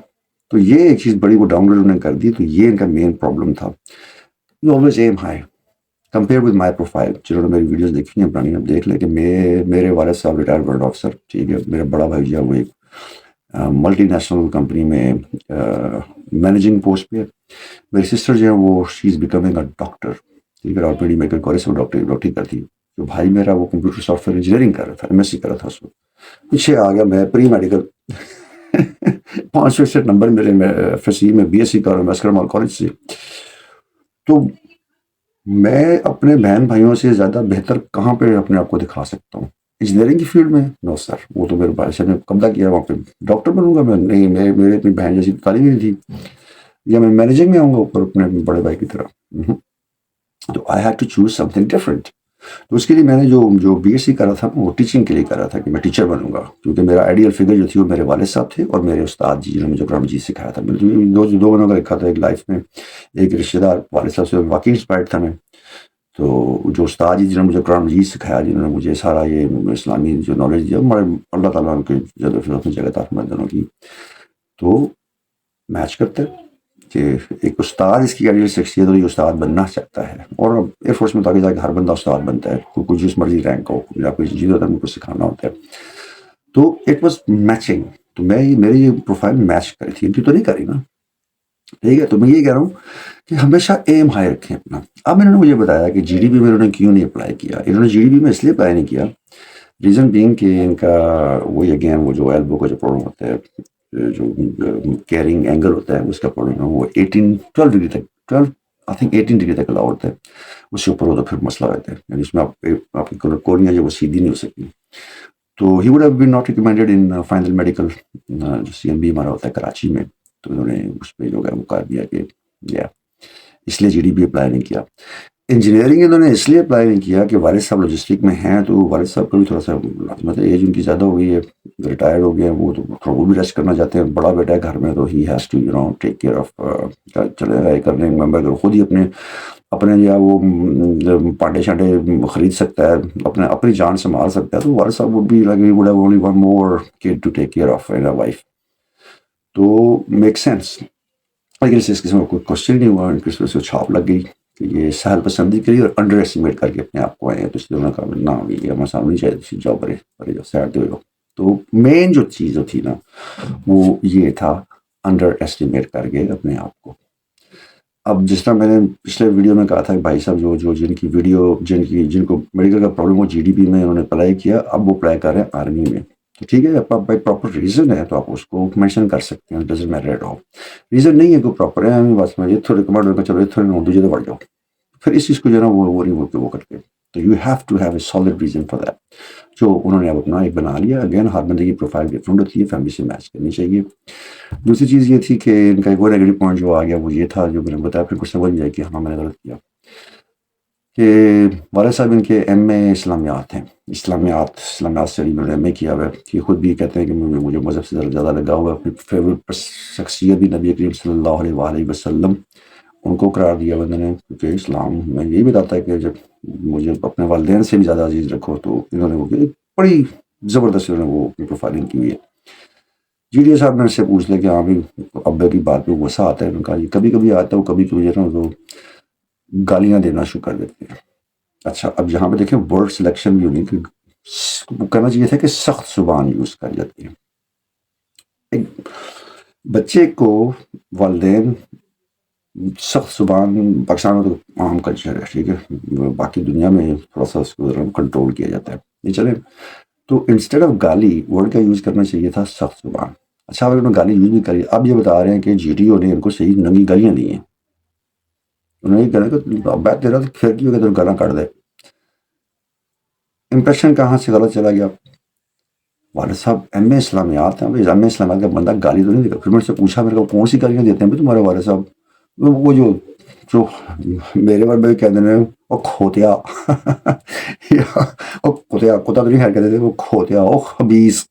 Speaker 1: تو یہ ایک چیز بڑی وہ ڈاؤن گریڈ انہوں نے کر دی. تو یہ ان کا مین پرابلم تھا. You always aim high compare with my profile. جنہوں نے میری ویڈیوز دیکھی ہیں پرانی، اب دیکھ لیں کہ میرے والد صاحب ریٹائرڈ ورلڈ آفیسر، ٹھیک ہے. میرا بڑا بھائی جو ہے وہ ایک ملٹی نیشنل کمپنی میں مینیجنگ پوسٹ پہ ہے. میری سسٹر جو ہے وہ شی از بیکمنگ اے ڈاکٹر، ٹھیک ہے. راولپنڈی میڈیکل کالج سے ڈاکٹری کرتی ہے. جو بھائی میرا وہ کمپیوٹر سافٹ ویئر انجینئرنگ کر رہا تھا، ایم ایس سی کر رہا تھا. اس وقت پیچھے آ گیا میں پری میڈیکل 561 نمبر میرے ایف ایس سی میں بی ایس سی کر رہا ہوں اسکر مال کالج سے. تو میں اپنے بہن بھائیوں سے زیادہ بہتر کہاں پہ اپنے آپ کو دکھا سکتا ہوں؟ انجینئرنگ کی فیلڈ میں نو سر. وہ تو میرے بھائی سے نے قبضہ کیا، وہاں پہ ڈاکٹر بنوں گا میں، نہیں میرے اپنی بہن جیسی تعلیم نہیں تھی، یا میں مینیجنگ میں آؤں گا اوپر اپنے بڑے بھائی کی طرح. تو I have to choose something different. تو اس کے لیے میں نے جو بی ایس سی کرا تھا وہ ٹیچنگ کے لیے کرا تھا کہ میں ٹیچر بنوں گا. کیونکہ میرا آئیڈیل فگر جو تھی وہ میرے والد صاحب تھے اور میرے استاد جی جنہوں نے مجھے قرآن مجید سکھایا تھا. دو بنوں کا لکھا تھا ایک لائف میں. ایک رشتے دار والد صاحب سے واقعی انسپائرڈ تھا میں. تو جو استاد جی جنہوں نے مجھے قرآن مجید سکھایا، جنہوں نے مجھے سارا یہ اسلامی جو نالج دیا، ہمارے اللہ تعالیٰ ان کے جگہ تعریف دونوں کی، تو میچ کرتا ہے کہ ایک استاد اس کی آئیڈیل شخصیت اور یہ استاد بننا چاہتا ہے. اور ایئر فورس میں تو آگے جا کے ہر بندہ استاد بنتا ہے، کوئی جس مرضی رینک ہو، یا کوئی چیز ہوتا ہے کو سکھانا ہوتا ہے. تو اٹ واز میچنگ. تو میری یہ پروفائل میچ کری تھی، ان کی تو نہیں کری نا، ٹھیک ہے. تو میں یہ کہہ رہا ہوں کہ ہمیشہ ایم ہائی رکھیں اپنا. اب انہوں نے مجھے بتایا کہ جی ڈی پی میں انہوں نے کیوں نہیں اپلائی کیا. انہوں نے جی ڈی پی میں اس لیے اپلائی نہیں کیا، ریزن بینگ کہ ان کا وہی اگین وہ جو ایلبو کا جو پرابلم ہوتا ہے، جو کیرنگ اینگل ہوتا ہے اس کا پرابلم ہے. وہ 12 ڈگری تک، 18 ڈگری تک الاؤ ہوتا ہے. اس سے اوپر ہو تو پھر مسئلہ رہتا ہے، یعنی اس میں آپ کی کورنیا جو وہ سیدھی نہیں ہو سکتی. تو he would have been not recommended in final medical جو سی ایم بی ہمارا ہوتا ہے کراچی میں. تو انہوں نے اس پہ جو ہے وہ کہا دیا کہ اس لیے جی ڈی پی اپلائی نہیں کیا. انجینئرنگ انہوں نے اس لیے اپلائی نہیں کیا کہ والد صاحب لاجسٹک میں ہیں، تو والد صاحب کو بھی تھوڑا سا مطلب ایج ان کی زیادہ ہو گئی ہے، ریٹائرڈ ہو گئے ہیں وہ، تو تھوڑا وہ بھی ریسٹ کرنا چاہتے ہیں. بڑا بیٹا ہے گھر میں تو he has to take care of, چلے گا کرنے ممبر خود ہی اپنے یا وہ پانڈے شانڈے خرید سکتا ہے، اپنی جان سنبھال سکتا ہے. تو والد صاحب would be like he would have only one more kid to take care of and a wife. تو میک سینس. لیکن اس قسم کا کوئی کوشچن نہیں ہوا، ان کی اس سے چھاپ لگ گئی کہ یہ سہل پسندی کری اور انڈر ایسٹیمیٹ کر کے اپنے آپ کو آئے ہیں، تو اس لیے انہوں نے کہا نہ یہ ہمارے سامنے نہیں چاہیے، جاؤ پرے پرے جاؤ سائڈ دے. تو مین جو چیز جو تھی نا وہ یہ تھا انڈر ایسٹیمیٹ کر کے اپنے آپ کو. اب جس طرح میں نے پچھلے ویڈیو میں کہا تھا کہ بھائی صاحب جو جن کی ویڈیو جن کو میڈیکل کا پرابلم ہو جی ڈی پی میں انہوں نے اپلائی کیا، اب وہ اپلائی کر رہے ہیں آرمی میں. تو ٹھیک ہے، آپ بائی پراپر ریزن ہے تو آپ اس کو مینشن کر سکتے ہیں، doesn't matter at all. Reason نہیں ہے کوئی پراپر ہے، بس میں یہ تھوڑے کمانڈ ہوگا، چلو یہ تھوڑے نوٹ دیجیے تو بڑھ جاؤ، پھر اس چیز کو جو ہے نا وہ نہیں وہ کرتے. تو you have to have a solid reason for that, جو انہوں نے اب اپنا ایک بنا لیا. اگین ہر بندے کی پروفائل ڈفرنٹ ہوتی ہے، فیملی سے میچ کرنی چاہیے. دوسری چیز یہ تھی کہ ان کا ایک اور نیگیٹو پوائنٹ جو آ گیا وہ یہ تھا، جو میں نے بتایا پھر کچھ سمجھ جائے کہ ہاں میں نے غلط کیا، کہ والد صاحب ان کے ایم اے اسلامیات ہیں، اسلامیات اسٹڈی میں ایم اے کیا ہوا ہے. کہ خود بھی کہتے ہیں کہ مجھے مذہب سے زیادہ لگا ہوا ہے. اپنی فیوریٹ شخصیت بھی نبی کریم صلی اللہ علیہ وآلہ وسلم ان کو قرار دیا بندے نے، کیونکہ اسلام میں یہی بتاتا ہے کہ جب مجھے اپنے والدین سے بھی زیادہ عزیز رکھو. تو انہوں نے وہ بڑی زبردست انہوں نے وہ اپنی پروفائلنگ کی ہوئی ہے. جی ڈی صاحب نے سے پوچھ لیا کہ ہاں بھی ابے کی بات پہ غصہ آتا ہے. انہوں نے کہا یہ کبھی کبھی آتا ہے، وہ کبھی کبھی جو ہے نا تو گالیاں دینا شروع کر دیتے ہیں. اچھا اب یہاں پہ دیکھیں ورڈ سلیکشن بھی ہوگی کہ وہ کہنا چاہیے تھا کہ سخت زبان یوز کر جاتی ہے. ایک بچے کو والدین سخت زبان پاکستان میں تو عام کلچر ہے، ٹھیک ہے، باقی دنیا میں تھوڑا سا اس کو کنٹرول کیا جاتا ہے. یہ چلے تو انسٹیڈ آف گالی ورڈ کا یوز کرنا چاہیے تھا سخت زبان. اچھا اگر انہوں نے گالی یوز بھی کری، اب یہ بتا رہے ہیں کہ جی ٹی او نے ان کو صحیح ننگی گالیاں دی ہیں. انہوں نے یہ کہا کہ بیت دے رہا تو پھر کی ہو گیا تو گالاں کاٹ دے. امپریشن کہاں سے غلط چلا گیا. والد صاحب ایم اے اسلامیات ہیں، ایم اے اسلامیات کا بندہ گالی تو نہیں دے گا. پھر میں سے پوچھا میرے کو کون سی گالیاں دیتے ہیں تمہارے والد صاحب. وہ جو میرے بارے میں کہتے ہیں وہ کھوتیا کھوتیا کتا تو نہیں خیر کہتے تھے، وہ کھوتیا، وہ خبیث،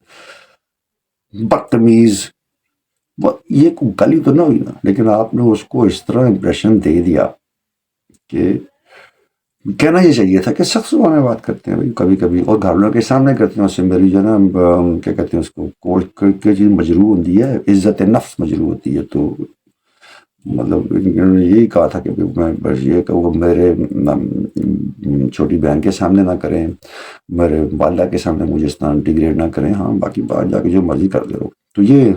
Speaker 1: بدتمیز. یہ گالی تو نہ ہوئی نا، لیکن آپ نے اس کو اس طرح امپریشن دے دیا کہ کہنا یہ چاہیے تھا کہ سخت زبان میں بات کرتے ہیں کبھی کبھی، اور گھر والوں کے سامنے کرتے ہیں. اس سے میری جو ہے نا کیا کہتے ہیں اس کو چیز مجروح ہوتی ہے، عزت نفس مجروح ہوتی ہے. تو مطلب انہوں نے یہی کہا تھا کہ میں بس یہ کہ وہ میرے چھوٹی بہن کے سامنے نہ کریں، میرے والدہ کے سامنے مجھے اس طرح ڈیگریڈ نہ کریں، ہاں باقی بات جا کے جو مرضی کر دے رہو. تو یہ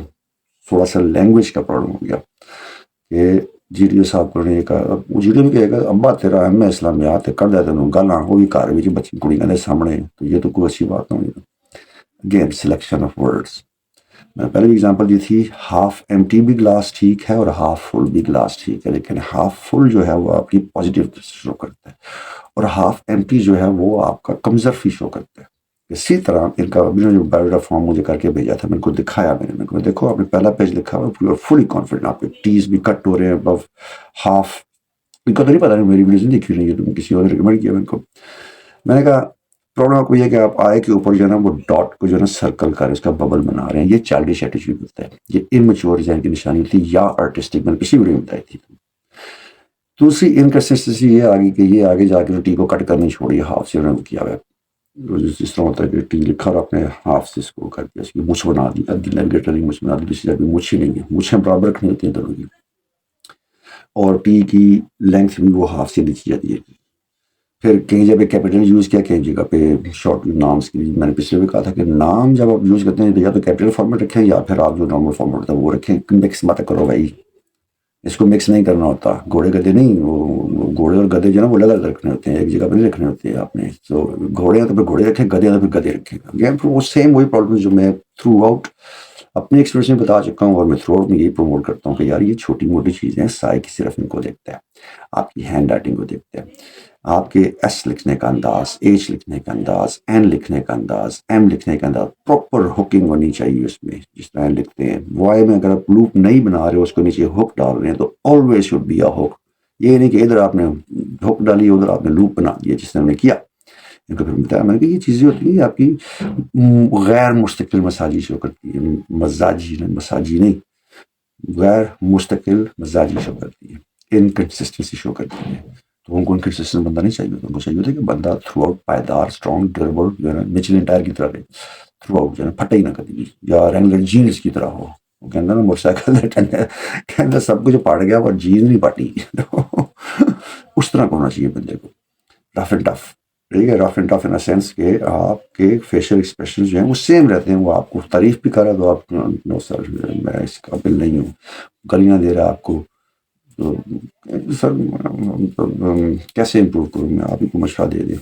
Speaker 1: تھوڑا سا لینگویج کا پرابلم ہو گیا کہ جی ڈی او صاحب کو نے یہ کہا. جی ڈی او بھی کہے گا ابا تیرا ایم اے اسلامیات کر دیتے انہوں گالاں وہ بھی کار بھی بچی کڑیاں دے سامنے. تو یہ تو کوئی اچھی بات نہیں. Again selection of words. میں پہلے بھی اگزامپل دی تھی، ہاف ایم ٹی بھی گلاس ٹھیک ہے اور ہاف فل بھی گلاس ٹھیک ہے، لیکن ہاف فل جو ہے وہ آپ کی پازیٹیو شو کرتا ہے اور ہاف ایم ٹی جو ہے وہ آپ کا کمزرفی شو کرتا ہے. اسی طرح ان کا جو بایوڈیٹا فارم مجھے کر کے بھیجا تھا، میں نے کو دکھایا، میں نے دیکھو آپ نے پہلا پیج لکھا ہوا فلی کانفیڈنٹ، آپ کے ٹیز بھی کٹ ہو رہے ہیں ابو ہاف. ان کو تو نہیں پتا نہیں، میری ویڈیوز نہیں دیکھی نہیں ہے، تم کسی اور نے ریکمنڈ کیا ان کو. میں نے کہا پرابلم آپ کو یہ کہ آپ آئے کے اوپر جو ہے نا وہ ڈاٹ کو جو ہے نا سرکل کر اس کا ببل بنا رہے ہیں. یہ چائلڈش ایٹیٹیوڈ ہوتا ہے، یہ اممیچور ذہن کی نشانی ہوتی ہے یا آرٹسٹک. میں نے پچھلی ویڈیو میں بتائی تھی. دوسری انکنسسٹنسی یہ آگی کہ یہ آگے جا کے ٹی کو کٹ کرنی چھوڑی، ہاف سے انہوں نے کیا ہوا ہے. جس طرح ہوتا ہے کہ ٹی لکھا اور اپنے ہاف سے اس کو کر کے اس کی مچھ بنا دی، نیویگیٹر کی مچھ بنا دی. دوسری جگہ مچھ ہی نہیں ہے، مچھیں برابر رکھنی ہوتی ہیں دونوں کی، اور ٹی کی لینتھ بھی وہ ہاف سے نیچی جاتی ہے. پھر کہیں جگہ کیپٹل یوز کیا، کہیں جگہ پہ شارٹ نامس کے لیے. میں نے پچھلے بھی کہا تھا کہ نام جب آپ یوز کرتے ہیں یا تو کیپٹل فارمیٹ رکھیں یا پھر آپ جو نارمل فارمیٹ ہوتا ہے وہ رکھیں. مکس مت کرو بھائی، اس کو مکس نہیں کرنا ہوتا. گھوڑے گدے نہیں، وہ گھوڑے اور گدے جو ہے نا وہ الگ الگ رکھنے ہوتے ہیں، ایک جگہ پہ نہیں رکھنے ہوتے ہیں آپ نے. تو گھوڑے ہیں تو پھر گھوڑے رکھیں، گدے ہیں تو پھر گدے رکھیں. اگین وہ سیم وہی پرابلم جو میں تھرو آؤٹ اپنے ایکسپیرینس میں بتا چکا ہوں، اور میں تھرو آؤٹ میں یہی پروموٹ کرتا ہوں کہ یار یہ چھوٹی موٹی چیزیں، سائیک صرف ان کو دیکھتا ہے، آپ کی ہینڈ رائٹنگ کو دیکھتا ہے، آپ کے ایس لکھنے کا انداز، ایچ لکھنے کا انداز، این لکھنے کا انداز، ایم لکھنے کا انداز. پراپر ہکنگ ہونی چاہیے اس میں. جس طرح لکھتے ہیں وائی میں اگر آپ لوپ نہیں بنا رہے ہو، اس کو نیچے ہک ڈال رہے ہیں تو آلویز شوڈ بی اے ہک. یہ نہیں کہ ادھر آپ نے ہک ڈالی ادھر آپ نے لوپ بنا دیا جس نے ہم نے کیا. ان کو پھر بتایا میں نے کہ یہ چیزیں ہوتی ہیں آپ کی غیر مستقل مساجی شو کرتی ہے، مساجی نہیں، غیر مستقل مزاجی شو کرتی ہے، انکنسسٹنسی شو کرتی ہے. تو ان کو انکنسسٹنٹ بندہ نہیں چاہیے ہوتا. ان کو چاہیے ہوتا ہے کہ بندہ تھرو آؤٹ پائیدار، اسٹرانگ، ڈیوربل جو ہے نا، میچلن ٹائر کی طرح رہے تھرو آؤٹ، جو ہے نا پھٹے ہی نہ کبھی بھی، یا رینگلر جینس کی طرح ہو. وہ کہنا نا موٹر سائیکل کہنا سب کچھ پڑ گیا اور چیز نہیں پاٹی. اس طرح کا ہونا چاہیے بندے کو, رف اینڈ ٹف. ٹھیک ہے, rough and tough in sense کہ آپ کے فیشیل ایکسپریشن جو ہیں وہ سیم رہتے ہیں. وہ آپ کو تعریف بھی کر رہا تو آپ نو سر میں اس قابل نہیں ہوں, گلیاں دے رہا آپ کو تو سر کیسے امپروو کروں میں, آپ ہی کو مشورہ دے دیں.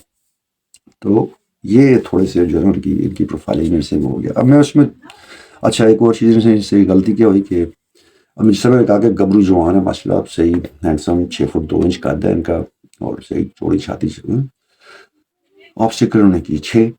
Speaker 1: تو یہ تھوڑے سے جو ہے ان کی پروفائلنگ میں سے وہ ہو گیا. اب میں اس میں اچھا ایک اور چیز سے غلطی کیا ہوئی کہ اب جس طرح میں نے کہا کہ گبرو جوان ہے ماشاء اللہ, صحیح ہینڈسم, 6 فٹ 2 انچ قد ہے ان کا اور صحیح چوڑی چھاتی سے. آبسٹیکل انہوں نے کی 6,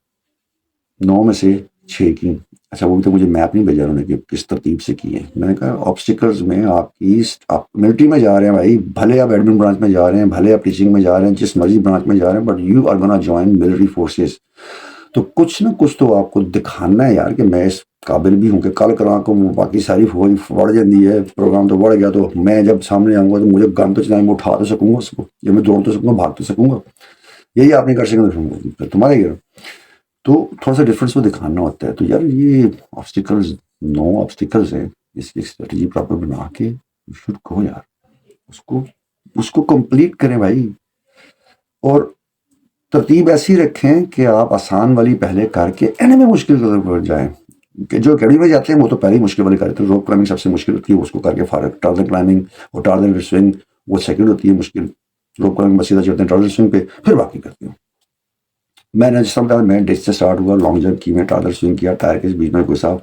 Speaker 1: 9 میں سے 6 کی. اچھا وہ بھی تو مجھے میپ نہیں بھیجا انہوں نے کہ کس ترتیب سے کی ہے. میں نے کہا آبسٹیکلز میں آپ ملٹری میں جا رہے ہیں بھائی, بھلے آپ ایڈمن برانچ میں جا رہے ہیں, بھلے آپ ٹیچنگ میں جا رہے ہیں, جس مرضی برانچ میں جا رہے ہیں, but you are gonna join military forces. تو کچھ نہ کچھ تو آپ کو دکھانا ہے یار کہ میں اس قابل بھی ہوں کہ کل کرا کو باقی ساری فوج بڑھ جاتی ہے, پروگرام تو بڑھ گیا, تو میں جب سامنے آؤں گا تو مجھے گن تو چلائیں, میں اٹھا تو سکوں گا اس کو, یا میں دوڑ تو سکوں گا, بھاگ تو سکوں گا. یہی آپ نہیں کر سکیں تمہارے گھر. تو تھوڑا سا ڈفرینس کو دکھانا ہوتا ہے. تو یار یہ آبسٹیکلز 9 آبسٹیکلز ہیں, اس کی اسٹریٹجی پراپر بنا کے شوڈ گو یار, اس کو کمپلیٹ کریں بھائی. اور ترتیب ایسی رکھیں کہ آپ آسان والی پہلے کر کے اینڈ میں مشکل پر جائیں. کہ جو اکیڈمی میں جاتے ہیں وہ تو پہلے ہی مشکل والی کرتے ہیں. روپ کلائمبنگ سب سے مشکل ہوتی ہے, اس کو کر کے فارغ. ٹارزن کلائمبنگ اور ٹارزن سوئنگ وہ سیکنڈ ہوتی ہے مشکل. روپ کلائمبنگ بس سیدھا چڑھتے ہیں ٹارزن سوئنگ پہ, پھر باقی کرتے ہیں. میں نے جس طرح میں ڈچ سے اسٹارٹ ہوا, لانگ جمپ کی, میں ٹارزن سوئنگ کیا, ٹائر کے بیچ میں کوئی صاحب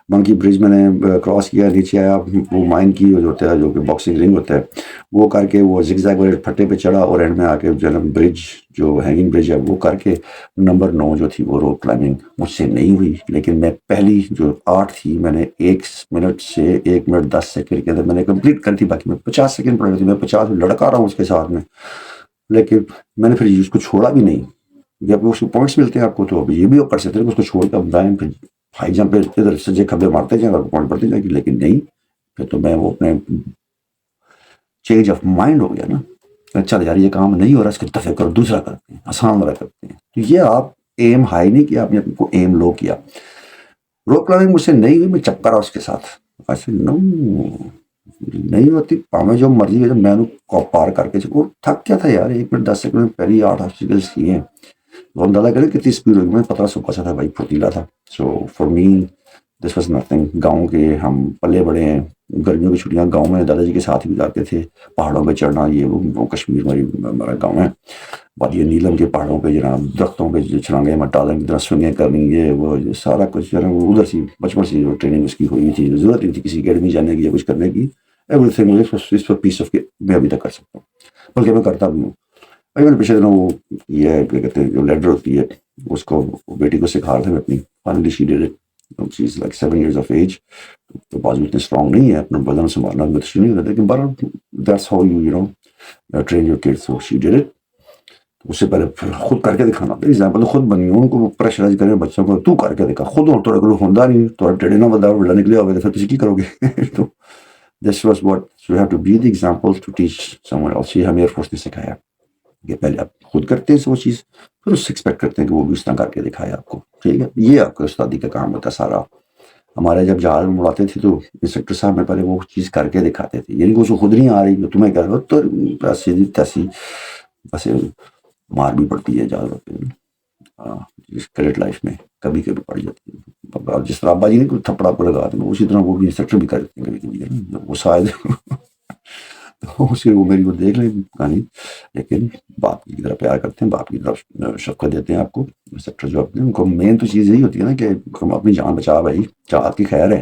Speaker 1: منکی برج میں نے کراس کیا, نیچے آیا, وہ مائن کی جو ہوتا ہے, جو کہ باکسنگ رنگ ہوتا ہے, وہ کر کے وہ زگ زیگ والے پھٹے پہ چڑھا, اور اینڈ میں آ کے جو برج جو ہینگنگ برج ہے وہ کر کے نمبر 9 جو تھی وہ روپ کلائمبنگ مجھ سے نہیں ہوئی. لیکن میں پہلی جو 8 تھی میں نے 1 منٹ سے 1 منٹ 10 سیکنڈ کے اندر میں نے کمپلیٹ کر تھی. باقی میں 50 سیکنڈ پڑ رہی تھی, میں 50 میں لڑکا رہا ہوں اس کے ساتھ میں. لیکن میں نے پھر اس کو چھوڑا بھی نہیں. جب اس کو پوائنٹس ملتے ہیں آپ کو تو اب یہ بھی کر سکتے ہیں کہ اس کو چھوڑ کے اب دائیں پھر ہائی جمپ پہ ادھر سجے کھبے مارتے جائیں, پوائنٹ پڑتے جائیں گے. لیکن نہیں, پھر تو میں وہ اپنے چینج آف مائنڈ ہو گیا نا, چل یار یہ کام نہیں ہو رہا, اس کے دفعہ کرو, دوسرا کرتے ہیں, آسان والا کرتے ہیں. تو یہ آپ ایم ہائی نہیں کیا, آپ نے اپنے کو ایم لو کیا. روپ کلائمبنگ مجھ سے نہیں ہوئی, میں چپکا رہا اس کے ساتھ. ایسے نو نہیں ہوتی, پاویں جو مرضی ہے, میں نے پار کر کے تھک کیا تھا یار. 1 منٹ 10 سیکنڈ میں پہلی 8 آبسٹیکلس کیے ہیں. تو اندازہ کریں کتنی اسپیڈ ہوگی. میں 1500 پچا تھا بھائی, پھرتیلا تھا. So for me this was nothing. گاؤں کے ہم پلے بڑے ہیں, گرمیوں کی چھٹیاں گاؤں میں دادا جی کے ساتھ بھی جاتے تھے. پہاڑوں پہ چڑھنا, یہ وہ کشمیر ہمارا گاؤں ہے, وادی نیلم کے پہاڑوں پہ جناب درختوں پہ چھلانگیں ڈالیں کی طرح سوئنگیں کرنی, یہ وہ سارا کچھ جو ہے وہ ادھر سی بچپن سے جو ٹریننگ اس کی ہوئی تھی, ضرورت نہیں تھی کسی اکیڈمی جانے کی یا کچھ کرنے کی. ایوری تھنگ مجھے اس پر پیس آف کے میں ابھی تک کر سکتا ہوں, بلکہ میں کرتا بھی ہوں. میں نے پچھلے دنوں وہ یہ کیا کہتے ہیں جو لیڈر ہوتی ہے اس کو بیٹی کو سکھا رہا تھا میں اپنی. Finally she did it, she is like 7 years of age. تو بازو اتنے اسٹرانگ نہیں ہے, اپنا بدن سنبھالنا مشکل نہیں ہوتا, لیکن but that's how you know train your kids. So she did it. اس سے پہلے پھر خود کر کے دکھانا ہوتا ہے. ایگزامپل خود بنی, ان کو پریشرائز کریں بچوں کو, تو کر کے دکھا خود. اور تھوڑا کوئی ہوتا نہیں, تھوڑا ٹیڑے نہ بتا بڑا نکلے ہوگا, پھر تجھے کی کرو گے. تو this was what you have to be the example to teach someone else. یہ ہمیں ایئر فورس نے سکھایا کہ پہلے آپ خود کرتے ہیں وہ چیز, پھر اس سے ایکسپیکٹ کرتے ہیں کہ وہ بھی اس طرح کر کے دکھائے آپ کو. ٹھیک ہے, یہ آپ کا استادی کا کام ہوتا ہے سارا. ہمارے جب جہاز میں اڑاتے تھے تو انسٹرکٹر صاحب میں پہلے وہ چیز کر کے دکھاتے تھے. یعنی کہ اس کو خود نہیں آ رہی, تمہیں کیا کرو تو ایسی تیسی بس مار بھی پڑتی ہے جہاز پہ. کریٹ لائف میں کبھی کبھی پڑ جاتی ہے. جس طرح ابا جی نے کوئی تھپڑا کو لگا دیں, اسی طرح وہ بھی انسٹرکٹر بھی کر دیتے ہیں کبھی کبھی. وہ شاید وہ میری کو دیکھ لیں کہانی, لیکن باپ کی طرح پیار کرتے ہیں, باپ کی طرف شفقت دیتے ہیں آپ کو. انسٹرکٹر جو اپنے ان کو مین تو چیز یہی ہوتی ہے نا کہ ہم اپنی جان بچا بھائی, چاہت کی خیر ہے,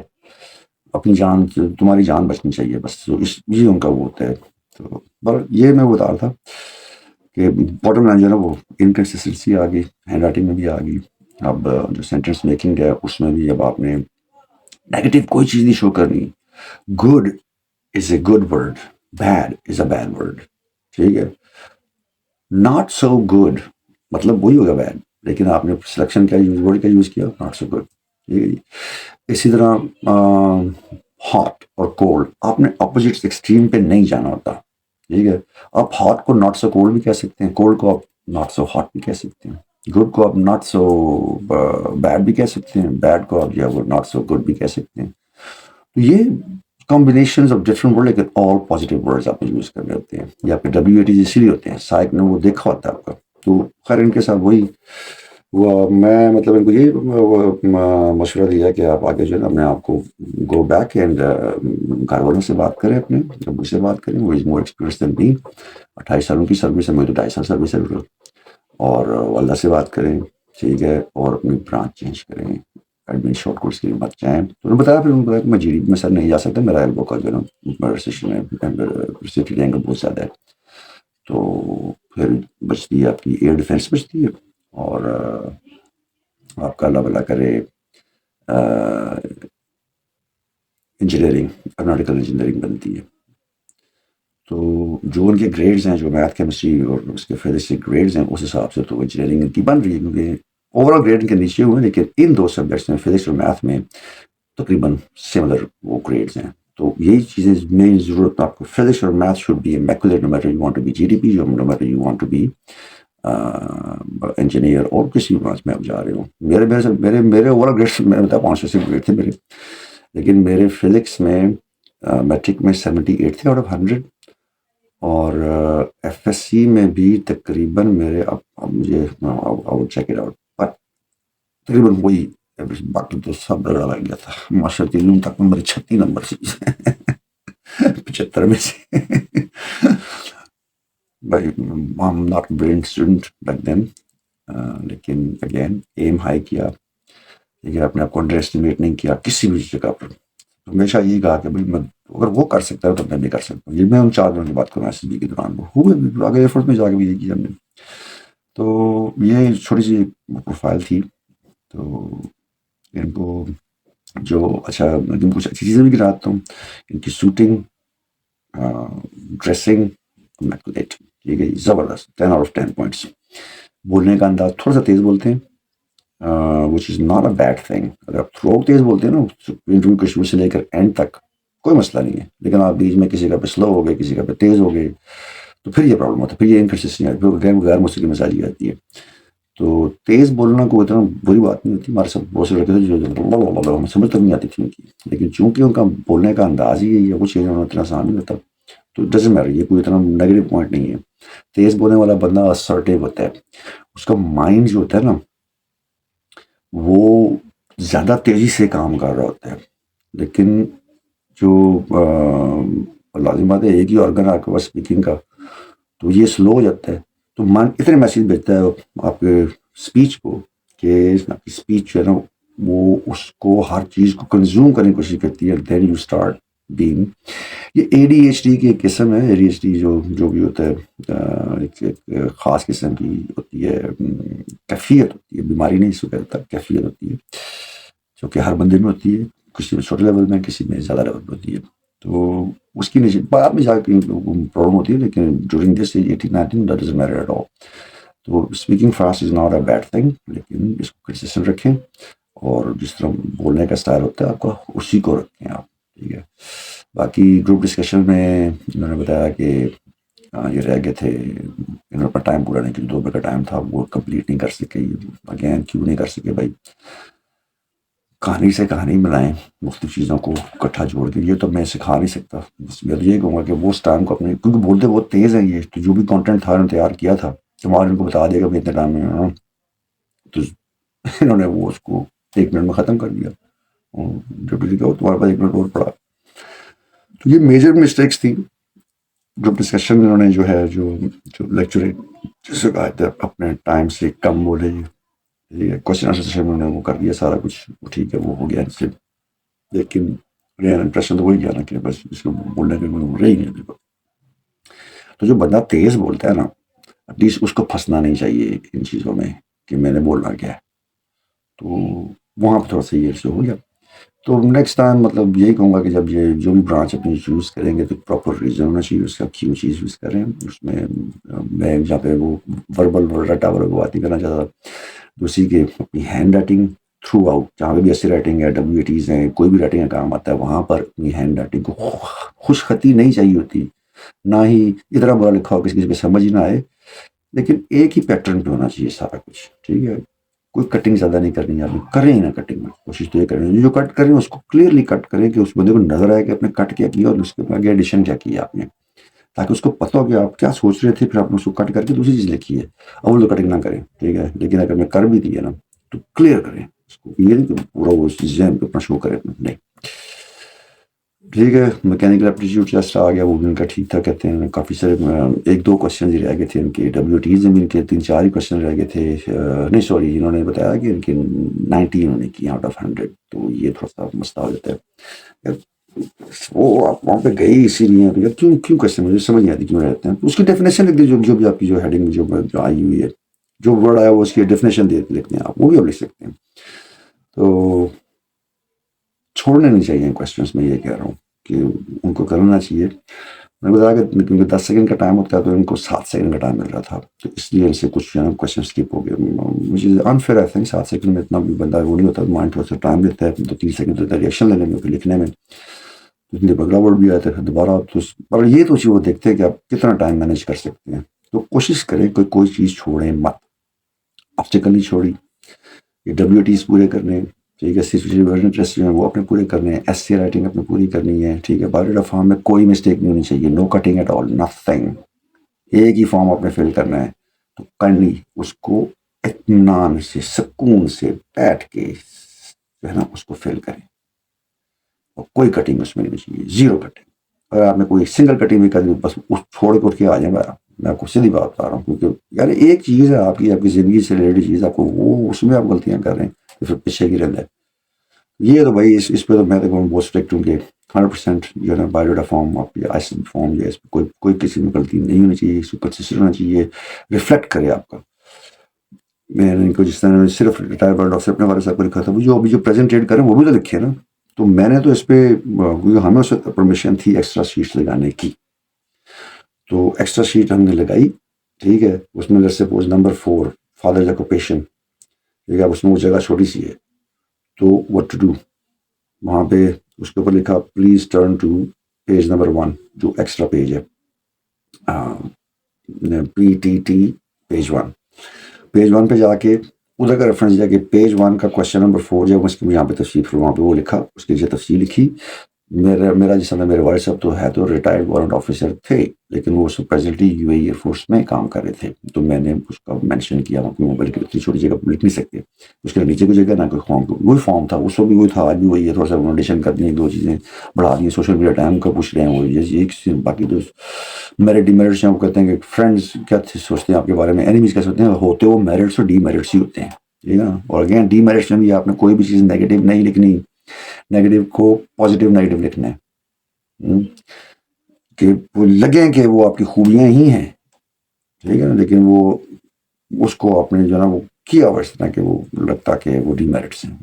Speaker 1: اپنی جان تمہاری جان بچنی چاہیے بس. یہ ان کا وہ ہوتا ہے. تو یہ میں بتا رہا تھا کہ باٹم لائن جو ہے نا وہ انکنسسٹنسی آ گئی, ہینڈ رائٹنگ میں بھی آ گئی. اب جو سینٹینس میکنگ ہے اس میں بھی اب آپ نے نیگیٹو کوئی چیز نہیں شو کرنی. Good is a good word, bad is a bad word. ٹھیک ہے, ناٹ سو گڈ مطلب وہی ہوگا بیڈ, لیکن آپ نے سلیکشن کا یوز ورڈ کا یوز کیا, ناٹ سو گڈ. ٹھیک ہے جی. اسی طرح ہاٹ اور کولڈ, آپ نے اپوزٹ ایکسٹریم پہ نہیں جانا ہوتا. ٹھیک ہے, آپ ہاٹ کو ناٹ سو کولڈ بھی کہہ سکتے ہیں, کولڈ کو آپ ناٹ سو ہاٹ بھی کہہ سکتے ہیں, گڈ کو آپ ناٹ سو بیڈ بھی کہہ سکتے ہیں, بیڈ کو آپ جو ہے وہ ناٹ سو گڈ بھی کہہ سکتے ہیں. تو یہ کمبینیشنز آف ڈفرنٹ ورڈ لیکن آل پازیٹیو ورڈز آپ یوز کرنے ہوتے ہیں. یا پھر WAT اسی لیے ہوتے ہیں, سائیک نے وہ دیکھا ہوتا ہے آپ کا. تو خیر ان کے ساتھ وہی میں مطلب ان کو یہ مشورہ دیا کہ آپ آگے جو ہے نا اپنے آپ کو گو بیک اینڈ گھر والوں سے بات کریں, اپنے ابو سے بات کریں. وہ از مور ایکسپیرینس دین می. 28 سالوں کی سروس ہے, مجھے تو 2.5 سال سروس ہے. اور والدہ سے بات کریں, ٹھیک ہے, اور اپنی برانچ چینج کریں, ایڈمن شارٹ کورس کے لیے مت جائیں. تو انہوں نے بتایا, پھر انہوں نے بتایا کہ میں GDP میں سر نہیں جا سکتا, میرا ایلبو کا جو ہے نا ریسیشن ہے, اینگل بہت زیادہ ہے. تو پھر بچتی ہے آپ کی ایئر ڈیفینس بچتی ہے, اور آپ کا اللہ بلا کرے انجینئرنگ, ایروناٹیکل انجینئرنگ بنتی ہے. تو جو ان کے گریڈز ہیں, جو میتھ کیمسٹری اور اس کے فزکس کے گریڈز ہیں, اس حساب سے تو انجینئرنگ ان کی بن رہی ہے, کیونکہ اوور آل گریڈ ان کے نیچے ہوئے ہیں, لیکن ان دو سبجیکٹس میں فزکس اور میتھ میں تقریباً سملر وہ گریڈز ہیں. تو یہی چیزیں مین ضرورت آپ کو. فزکس اور math should be immaculate no matter you want to be GDP, no matter you want to be engineer اور کسی برانچ میں آپ جا رہے ہوں. میرے اوور آل گریڈس میں بتا 500 سے گریڈ تھے میرے, لیکن میرے فزکس میں میٹرک میں 78 تھے آؤٹ آف 100, اور FSC میں بھی تقریباً میرے اب مجھے چیک اٹ آؤٹ, پر تقریباً وہی, باقی تو سب رگڑا لگ گیا تھا. معاشرتی علوم تک میں میرے 36 نمبر سے 75 میں سے. بھائی I'm not a brilliant student back then, لیکن اگین ایم ہائی کیا, لیکن اپنے آپ کو انڈر اسٹیمیٹ نہیں کیا کسی بھی جگہ پر. ہمیشہ یہی کہا کہ بھائی میں اگر وہ کر سکتا ہے تو میں بھی کر سکتا ہوں. یہ میں ان 4 دنوں کی بات کروں SSB کے دوران, وہ ہوئے آگے ایئر فورس میں جا کے بھی یہ کیا ہم نے. تو یہ چھوٹی سی پروفائل تھی. تو ان کو جو اچھا کچھ اچھی چیزیں بھی گراتا ہوں, ان کی سوٹنگ, ڈریسنگ, ٹھیک ہے, زبردست, 10 آؤٹ آف 10 پوائنٹس. بولنے کا انداز تھوڑا سا تیز بولتے ہیں, which is not a bad thing. اگر آپ تھرو تیز بولتے ہیں نا انٹرویو کے شروع سے لے کر اینڈ تک کوئی مسئلہ نہیں ہے, لیکن آپ بیچ میں کسی کا پہ سلو ہو گئے, کسی کا پہ تیز ہو گئے, تو پھر یہ پرابلم ہوتا ہے, پھر یہ انکنسسٹنسی آتی ہے, پھر غیر موسیقی مزاجی آتی ہے. تو تیز بولنا کوئی اتنا بری بات نہیں ہوتی. ہمارے سب بہت سے لڑکے تھے جو ہمیں سمجھ تک نہیں آتی تھی ان کی, لیکن چونکہ ان کا بولنے کا انداز ہی ہے یا کچھ چیزیں اتنا آسان نہیں ہوتا, تو ڈزنٹ میٹر, یہ کوئی اتنا نیگیٹو پوائنٹ نہیں ہے. تیز بولنے والا بندہ اسرٹیو ہوتا ہے, اس کا مائنڈ جو ہوتا ہے نا وہ زیادہ تیزی سے کام کر رہا ہوتا ہے. لیکن جو لازم بات ہے ایک ہی آرگن آپ کے پاس اسپیکنگ کا, تو یہ سلو ہو جاتا ہے. تو من اتنے میسیج بھیجتا ہے آپ کے اسپیچ کو کہ آپ کی اسپیچ جو ہے نا وہ اس کو ہر چیز کو کنزیوم کرنے کی کوشش کرتی ہے. دین یو اسٹارٹ بینگ, یہ ADHD کی ایک قسم ہے. ADHD جو بھی ہوتا ہے ایک خاص قسم کی ہوتی ہے, کیفیت ہوتی ہے, بیماری نہیں اس کو کہتا, کیفیت ہوتی ہے, جو کہ ہر بندے میں ہوتی ہے, کسی میں چھوٹے لیول میں, کسی میں زیادہ لیول میں ہوتی ہے. تو اس کی بعد میں جا کے پرابلم ہوتی ہے, لیکن during this age 18-19 that doesn't matter at all. تو speaking fast is not a bad thing, لیکن اس کو کنسسٹنٹ رکھیں, اور جس طرح بولنے کا اسٹائل ہوتا ہے آپ کا اسی کو رکھیں آپ, ٹھیک ہے. باقی گروپ ڈسکشن میں انہوں نے بتایا کہ یہ رہ گئے تھے, انہوں نے اپنا ٹائم پورا نہیں کیا, 2 منٹ کا ٹائم تھا, وہ کمپلیٹ نہیں کر سکے. اگین کیوں نہیں کر سکے بھائی, کہانی سے کہانی ملائیں, مختلف چیزوں کو اکٹھا جوڑ کے. یہ تو میں سکھا نہیں سکتا, بس میں تو یہ کہوں گا کہ وہ اس ٹائم کو اپنے, کیونکہ بولتے بہت تیز ہیں یہ, تو جو بھی کانٹینٹ تھا انہوں نے تیار کیا تھا, تو ان کو بتا دیا کہ اتنے ٹائم میں, تو انہوں نے وہ اس کو 1 منٹ میں ختم کر دیا. جو بھی لکھا تمہارے پاس 1 منٹ اور پڑا. تو یہ میجر مسٹیکس تھی گروپ ڈسکشن میں. انہوں نے جو ہے جو لیکچر جسے کہا تھا اپنے ٹائم سے کم بولے, کوشچن آنسر سیشن میں وہ کر دیا سارا کچھ, ٹھیک ہے, وہ ہو گیا ان سے. لیکن امپریشن تو وہی کیا نا کہ بس اس کو بولنے کے رہی نہیں. تو جو بندہ تیز بولتا ہے نا, ایٹ لیسٹ اس کو پھنسنا نہیں چاہیے ان چیزوں میں کہ میں نے بولنا کیا ہے. تو وہاں پہ تھوڑا سا یہ سے ہو گیا. تو نیکسٹ ٹائم مطلب یہی کہوں گا کہ جب یہ جو بھی برانچ اپنی چوز کریں گے تو پراپر ریزن ہونا چاہیے, اس کا کیوں چیز یوز کریں. اس میں جہاں پہ وہ وربل رٹا بات نہیں کرنا چاہتا. دوسری کہ اپنی ہینڈ رائٹنگ تھرو آؤٹ, جہاں پہ بھی ایسی رائٹنگ ہے, WATs ہیں, کوئی بھی رائٹنگ کا کام آتا ہے, وہاں پر اپنی ہینڈ رائٹنگ کو خوش خطی نہیں چاہیے ہوتی, نہ ہی اتنا برا لکھا ہو کسی پہ سمجھ ہی نہ آئے, لیکن ایک ہی پیٹرن پہ ہونا چاہیے سارا کچھ, ٹھیک ہے. کوئی کٹنگ زیادہ نہیں کرنی ہے آپ نے، کریں ہی نہ کٹنگ میں، کوشش تو یہ کریں جو کٹ کریں اس کو کلیئرلی کٹ کریں کہ اس بندے کو نظر آئے کہ آپ نے کٹ کیا کیا اور اس کے آگے ایڈیشن کیا کیا آپ نے، تاکہ اس کو پتہ ہو کہ آپ کیا سوچ رہے تھے، پھر آپ نے اس کو کٹ کر کے دوسری چیز لکھی ہے. اول تو کٹنگ نہ کریں، ٹھیک ہے، لیکن اگر میں کر بھی دی ہے نا تو کلیئر کریں اس کو، یہ نہیں کہ پورا وہ ذہن پہ اپنا شو کرے نہیں. ٹھیک ہے، میکینیکل ایپٹیٹیوڈ ٹیسٹ آ گیا، وہ بھی ان کا ٹھیک تھا کہتے ہیں. کافی سارے 1-2 کوشچن ہی رہ گئے تھے ان کے، WTs میں ان کے 3-4 ہی کوشچن رہ گئے تھے. نہیں سوری، انہوں نے بتایا کہ ان کے 90 انہوں نے کی آؤٹ آف 100. تو یہ تھوڑا سا مسئلہ ہو جاتا ہے. وہ آپ وہاں پہ گئے اسی لیے ہیں تو کیوں کوشچن مجھے سمجھ نہیں آتی کیوں رہتے ہیں. اس کی ڈیفینیشن لکھ دیجیے، جو بھی آپ کی جو ہیڈنگ جو آئی ہوئی ہے، جو ورڈ آیا وہ اس کی ڈیفینیشن لکھتے ہیں آپ، وہ بھی آپ لکھ سکتے ہیں. تو چھوڑنے نہیں چاہیے کوشچنس، میں یہ کہہ رہا ہوں کہ ان کو کرنا چاہیے. میں نے بتایا کہ کیونکہ 10 سیکنڈ کا ٹائم ہوتا ہے تو ان کو 7 سیکنڈ کا ٹائم مل رہا تھا، تو اس لیے ان سے کچھ کوشچن اسکپ ہو گئے. مجھے انفیئر آئی تھنک 7 سیکنڈ میں اتنا بھی بندہ وہ نہیں ہوتا، مائنڈ تھوڑا سا ٹائم لیتا ہے، 2-3 سیکنڈ لیتا ہے ریئیکشن لینے میں، پھر لکھنے میں. اتنے بگڑا ورڈ بھی آتا ہے پھر دوبارہ. پر یہ تو چیز وہ دیکھتے ہیں کہ آپ کتنا ٹائم مینیج کر سکتے ہیں. تو کوشش کریں کوئی چیز چھوڑیں مت. آبسٹیکل نہیں چھوڑی، یہ WTs پورے کرنے، ٹھیک ہے، سچویشن ٹیسٹ جو ہے وہ اپنے پورے کرنے ہیں، SC رائٹنگ اپنے پوری کرنی ہے، ٹھیک ہے. بایوڈیٹا فارم میں کوئی مسٹیک نہیں ہونی چاہیے، نو کٹنگ ایٹ آل، نتھنگ. ایک ہی فارم آپ نے فل کرنا ہے تو کرنی اس کو اطمینان سے، سکون سے بیٹھ کے جو ہے نا اس کو فل کریں، اور کوئی کٹنگ اس میں نہیں چاہیے، 0 کٹنگ. اگر آپ نے کوئی سنگل کٹنگ بھی کر دی بس اس چھوڑ کے اٹھ کے آ جائیں. میں آپ کو سیدھی بات بتا رہا ہوں، کیونکہ یار ایک چیز ہے آپ کی زندگی سے ریلیٹڈ چیز، آپ کو وہ اس میں آپ غلطیاں کر رہے ہیں تو پھر پیچھے کی رہتا ہے. یہ تو بھائی اس پہ تو میں تو بہت اسٹرکٹ ہوں کہ 100% جو ہے نا بایوڈیٹا فارم آپ کی IC فارم جو ہے اس پہ کوئی کسی میں غلطی نہیں ہونی چاہیے، اس کو کنسسٹنٹ ہونا چاہیے، ریفلیکٹ کرے آپ کا. میں نے جس طرح صرف ریٹائر بارڈ آفسر اپنے والد صاحب کو لکھا تھا، وہ جو ابھی جو پریزنٹیٹ کریں وہ بھی تو لکھے نا. تو میں نے تو اس پہ ہمیں اس وقت پرمیشن تھی ایکسٹرا شیٹس لگانے کی، تو ایکسٹرا شیٹ ہم نے لگائی، ٹھیک ہے. اس میں let's suppose number 4 father occupation, ٹھیک ہے. اس میں وہ جگہ چھوٹی سی ہے تو what to do، وہاں پہ اس کے اوپر لکھا please turn to page number 1 جو ایکسٹرا پیج ہے، PTT پیج 1. پیج 1 پہ جا کے ادھر کا ریفرنس دیا کہ پیج 1 کا کوشچن نمبر 4 جو اس کی یہاں پہ تفصیل، پھر وہاں پہ وہ لکھا، اس کی تفصیل لکھی. میرا جس طرح میرے والد صاحب تو ہے تو ریٹائرڈ وارنٹ آفیسر تھے، لیکن وہ پریزنٹلی UAE ایئر فورس میں کام کر رہے تھے. تو میں نے اس کا مینشن کیا، اپنے موبائل کی اتنی چھوٹی جگہ لکھ نہیں سکتے، اس کے نیچے کوئی جگہ نہ کوئی فارم، وہی فارم تھا اس وقت بھی وہی تھا، آج بھی وہی ہے. تھوڑا سا انوڈیشن کر دیں، 2 چیزیں بڑھا دیں، سوشل میڈیا ٹائم کا پوچھ رہے ہیں وہ یہ. باقی تو میرٹ ڈیمیرٹس ہیں، وہ کہتے ہیں کہ فرینڈس کیا سوچتے ہیں آپ کے بارے میں، اینیمیز کیا سوچتے ہیں، ہوتے وہ میرٹس اور ڈی میرٹس ہی ہوتے ہیں، ٹھیک ہے نا. اور اگین ڈی میرٹس میں بھی آپ نے کوئی بھی چیز نیگیٹو نہیں لکھنی، نیگیٹو کو پازیٹیو نیگیٹو لکھنا ہے کہ وہ لگیں کہ وہ آپ کی خوبیاں ہی ہیں، ٹھیک ہے نا. لیکن وہ اس کو آپ نے جو ہے نا وہ کیا اس طرح کہ وہ لگتا کہ وہ ڈی میرٹس ہیں،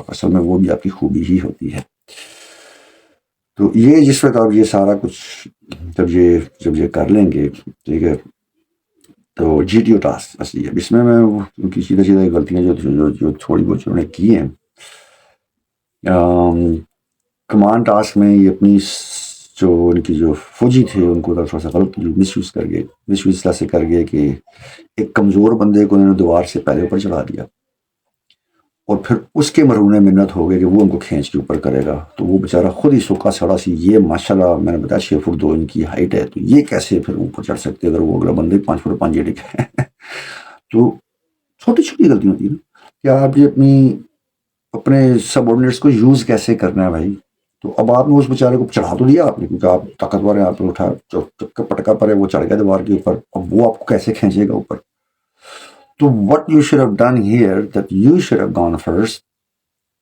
Speaker 1: اصل میں وہ بھی آپ کی خوبی ہی ہوتی ہے. تو یہ جس وقت آپ یہ سارا کچھ جب یہ کر لیں گے، ٹھیک ہے، تو GTO ٹاسک اصلی ہے. اس میں ان کی سیدھا غلطیاں جو تھوڑی بہت انہوں نے کی ہیں. کمانڈ ٹاسک میں یہ اپنی جو ان کی جو فوجی تھے ان کو تھوڑا سا غلط مس یوز کر گئے، مس یوز سے کر گئے کہ ایک کمزور بندے کو انہوں نے دیوار سے پہلے اوپر چڑھا دیا، اور پھر اس کے مرہون منت ہو گئے کہ وہ ان کو کھینچ کے اوپر کرے گا. تو وہ بیچارہ خود ہی سوکھا سڑا سی، یہ ماشاء اللہ میں نے بتایا 6 فٹ 2 انچ کی ہائٹ ہے، تو یہ کیسے پھر اوپر چڑھ سکتے اگر وہ اگلا بندے 5 فٹ 5 انچ ہے. تو چھوٹی چھوٹی غلطی ہوتی ہے نا کہ آپ یہ اپنے سب آرڈینیٹس کو یوز کیسے کرنا ہے بھائی. تو اب آپ نے اس بیچارے کو چڑھا تو دیا آپ نے، کیونکہ آپ طاقتور ہیں، آپ نے اٹھا پٹکا پر ہے، وہ چڑھ گیا دیوار کے اوپر، اب وہ آپ کو کیسے کھینچے گا اوپر. تو what you should have done here that you should have gone first،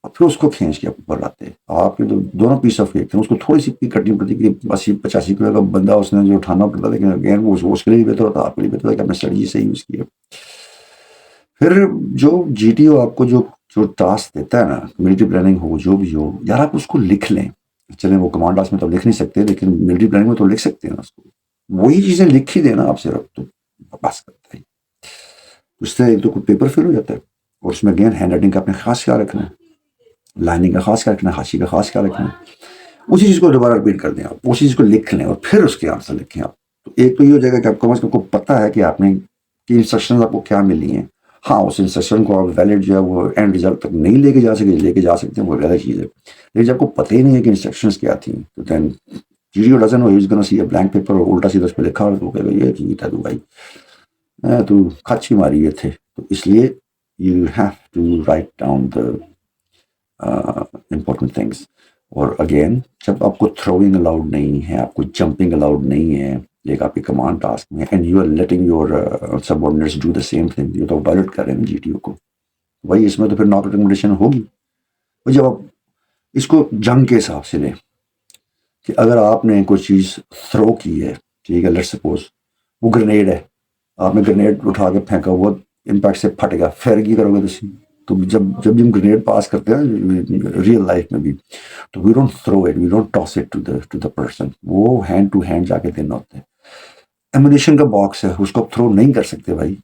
Speaker 1: اور پھر اس کو کھینچ کے اوپر لاتے. آپ کے تو دونوں پیس آف ایک تھے، اس کو تھوڑی سی کٹنی پڑتی کہ 80-85 کلو کا بندہ اس نے جو اٹھانا پڑتا، لیکن اگین وہ اس کے لیے بہتر ہوتا، آپ کے لیے بہتر ہوتا کہ آپ نے اسٹریٹجی سے یوز کیا. پھر جو GTO آپ کو جو ٹاسک دیتا ہے نا، ملٹری پلاننگ ہو جو بھی ہو، یار آپ اس کو لکھ لیں. چلیں وہ کمانڈ ٹاسک میں تو لکھ نہیں سکتے، لیکن ملٹری پلاننگ میں تو لکھ سکتے ہیں اس کو. وہی چیزیں لکھ ہی دینا آپ صرف، تو بس کرتا ہے. اس سے ایک تو کوئی پیپر فل ہو جاتا ہے، اور اس میں اگین ہینڈ رائٹنگ کا اپنے خاص خیال رکھنا ہے، لائننگ کا خاص خیال رکھنا ہے، حاشی کا خاص خیال رکھنا ہے. اسی چیز کو دوبارہ رپیٹ کر دیں آپ، اسی چیز کو لکھ لیں اور پھر اس کے آنسر لکھیں آپ. تو ایک تو یہ ہو جائے گا کہ آپ کو پتہ ہے کہ آپ نے کہ انسٹرکشنز آپ کو کیا ملی ہیں، ہاں اس انسٹرکشن کو آپ ویلڈ جو ہے وہ اینڈ رزلٹ تک نہیں لے کے جا سکتے ہیں، وہ غلط چیز ہے. لیکن جب کو پتہ ہی نہیں ہے کہ انسٹرکشنز کیا تھیں تو then GDO doesn't know, he is gonna see a blank paper اور الٹا سیدھا اس پہ لکھا اور وہ کہے گا یہ ٹھیک ہے تو بھائی تو کچھ ہی ماری یہ تھے. تو اس لیے you have to write down the important things. اور اگین جب آپ کو تھروئنگ الاؤڈ نہیں ہے، آپ کو جمپنگ الاؤڈ نہیں ہے ایک آپ کے کمانڈ ٹاسک میں، and you are letting your subordinates do the same thing, یہ تو وائلیٹ کر رہے ہیں GTO کو. بھائی اس میں تو پھر ناٹ ریکمنڈیشن ہوگی. جب آپ اس کو جنگ کے حساب سے لیں کہ اگر آپ نے کوئی چیز تھرو کی ہے، ٹھیک ہے، لیٹ سپوز وہ گرنیڈ ہے، آپ نے گرنیڈ اٹھا کے پھینکا، وہ امپیکٹ سے پھٹ گیا، پھر کی کرو گے تو جب ہم گرنیڈ پاس کرتے ہیں ریئل لائف میں بھی، تو we don't throw it, we don't toss it to the person, وہ ہینڈ ٹو ہینڈ جا کے دینا ہوتا ہے. ایمونیشن کا باکس ہے، اس کو آپ تھرو نہیں کر سکتے بھائی.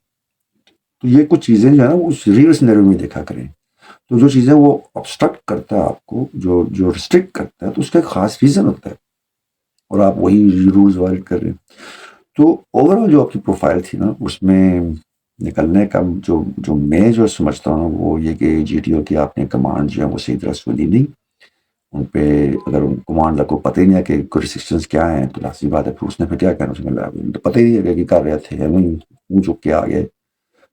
Speaker 1: تو یہ کچھ چیزیں جو ہے نا وہ ریئل سینیریو میں دیکھا کریں. تو جو چیزیں وہ obstruct کرتا ہے آپ کو، جو ریسٹرکٹ کرتا ہے، تو اس کا ایک خاص ریزن ہوتا ہے اور آپ وہی رولز وائلیٹ کر رہے ہیں. تو اوور آل جو آپ کی پروفائل تھی نا، اس میں نکلنے کا جو میں جو سمجھتا ہوں وہ یہ کہ GTO کی آپ نے کمانڈ جو ہے وہ صحیح طرح سنی نہیں. ان پہ اگر ان کمانڈ کو پتہ ہی نہیں ہے کہ کوئی ریسٹرکشنز کیا ہیں تو لازمی بات ہے پھر اس نے پھر کیا کہنا، اس میں تو پتہ ہی نہیں ہے کہ کر رہے تھے منہ چک کے آ گئے.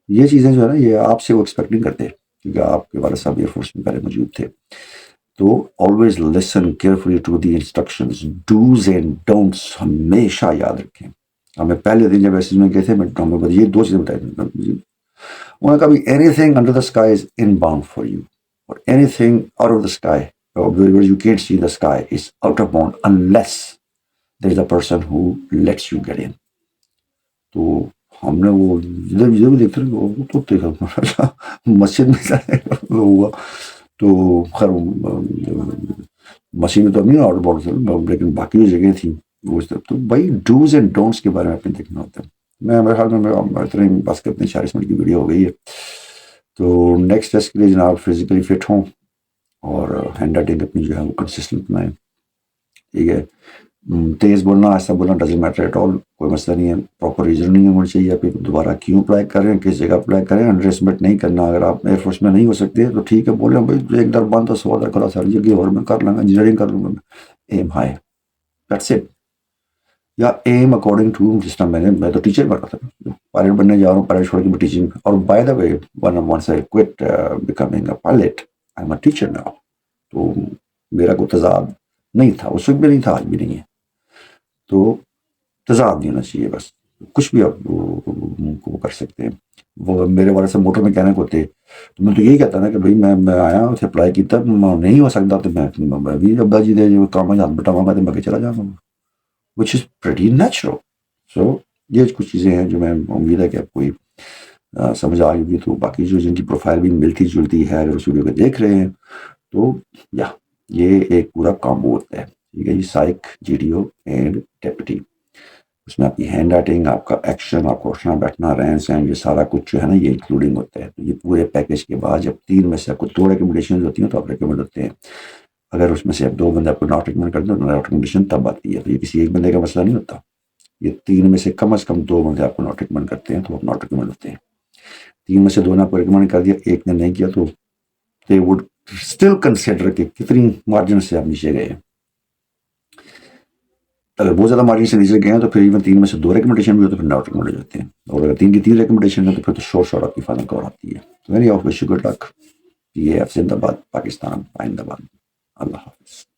Speaker 1: یہ چیزیں جو ہے نا یہ آپ سے وہ ایکسپیکٹ نہیں کرتے کیونکہ آپ کے والد صاحب ایئر فورس میں پہلے موجود تھے. تو always listen carefully to the instructions, dos and don'ts ہمیشہ یاد رکھیں. ہمیں پہلے دن جب ایسے میں گئے تھے میں ہمیں بس یہ 2 چیزیں بتائی تھیں. انہوں نے کہا anything under the sky is in bound for you, اور anything out of the sky you can't see the sky is out of bound unless there is a person who lets you get in. تو ہم نے وہ ادھر بھی دیکھتے رہے وہ تو دیکھا مسجد میں ہوا تو خیر مسجد میں تو نہیں آؤٹ باؤنڈ تھا، لیکن باقی جو جگہیں تھیں وہ اس طرف. تو بھائی ڈوز اینڈ ڈونٹس کے بارے میں اپنے دیکھنا ہوتا ہے. میں میرے خیال میں اتنے بس کرتے 40 منٹ کی ویڈیو ہو گئی ہے. تو نیکسٹ ٹیسٹ کے لیے جناب فزیکلی فٹ ہوں اور ہینڈ رائٹنگ اپنی جو ہے وہ کنسسٹنٹ بنائیں. ٹھیک ہے، تیز بولنا آہستہ بولنا ڈزنٹ میٹر ایٹ آل، کوئی مسئلہ نہیں ہے. پراپر ریزن نہیں ہونا چاہیے آپ دوبارہ کیوں اپلائی کر رہے ہیں، کس جگہ اپلائی کریں. انڈر اسٹیمیٹ نہیں کرنا. اگر آپ ایئر فورس میں نہیں ہو سکتے تو ٹھیک ہے، بولیں بھائی ایک در بند تو 100 در کھلا، ساری جگہ اور میں کر لوں گا، انجینئرنگ کر لوں گا. I'm high, that's it. یا ایم اکارڈنگ ٹو جس طرح میں تو ٹیچر بن رہا تھا، پائلٹ بننے جا رہا ہوں، پائلٹ چھوڑ کے میں ٹیچنگ. اور by the way once I quit becoming a pilot I am a teacher now. تو میرا کوئی تضاد نہیں تھا، اس وقت بھی نہیں تھا، آج بھی نہیں ہے. تو تضاد نہیں ہونا چاہیے، بس کچھ بھی آپ وہ کر سکتے ہیں. وہ میرے والے سے موٹر میکینک ہوتے تو میں تو یہی کہتا نا کہ بھائی میں آیا اسے اپلائی کیا، نہیں ہو سکتا تو میں بھی ابا جی دے جو کام ہاتھ بٹاؤں گا تو میں چلا جاؤں گا، وچ از پریٹی نیچرل. سو یہ کچھ چیزیں ہیں جو میں امید ہے کہ آپ کوئی سمجھ آ گئی. تو باقی جو جن کی پروفائل بھی ملتی جلتی ہے اگر اس ویڈیو کو دیکھ رہے ہیں تو یہ ایک پورا کامبو ہوتا ہے. ٹھیک ہے جی، سائیک GTO اینڈ ڈیپٹی. اس میں آپ کی ہینڈ رائٹنگ، آپ کا ایکشن، آپ کا اٹھنا بیٹھنا، رہن سہن، یہ سارا کچھ جو ہے نا یہ انکلوڈنگ ہوتا ہے. تو یہ پورے پیکج کے بعد جب 3 میں سے آپ کو 2 ریکمنڈیشن ہوتی ہیں تو آپ ریکمنڈ ہوتے ہیں. اگر اس میں سے آپ 2 بندے آپ کو ناٹ ریکمنڈ کرتے ہیں تو ناٹ ریکمنڈیشن تب آتی ہے. تو یہ کسی ایک بندے کا مسئلہ نہیں ہوتا، یہ 3 میں سے کم از کم 2 بندے آپ کو ناٹ ریکمنڈ کرتے ہیں تو آپ ناٹ ریکمنڈ ہوتے ہیں. 3 میں سے 2 نے آپ کو ریکمنڈ کر دیا، ایک نے نہیں کیا، تو they would still consider کہ کتنی مارجن سے آپ نیچے گئے ہیں. اگر بہت زیادہ مارجن سے نیچے گئے ہیں تو پھر ایون 3 میں سے 2 ریکمنڈیشن بھی ہوتے ہیں، پھر ناٹ ریکمنڈ ہو جاتے ہیں. اور اگر 3 کی 3 ریکمنڈیشن ہے تو پھر تو شارٹ آپ کی فائنل کور آتی ہے. تو very of wish good luck. یہ زندہ باد پاکستان، آئندہ باد. اللہ حافظ.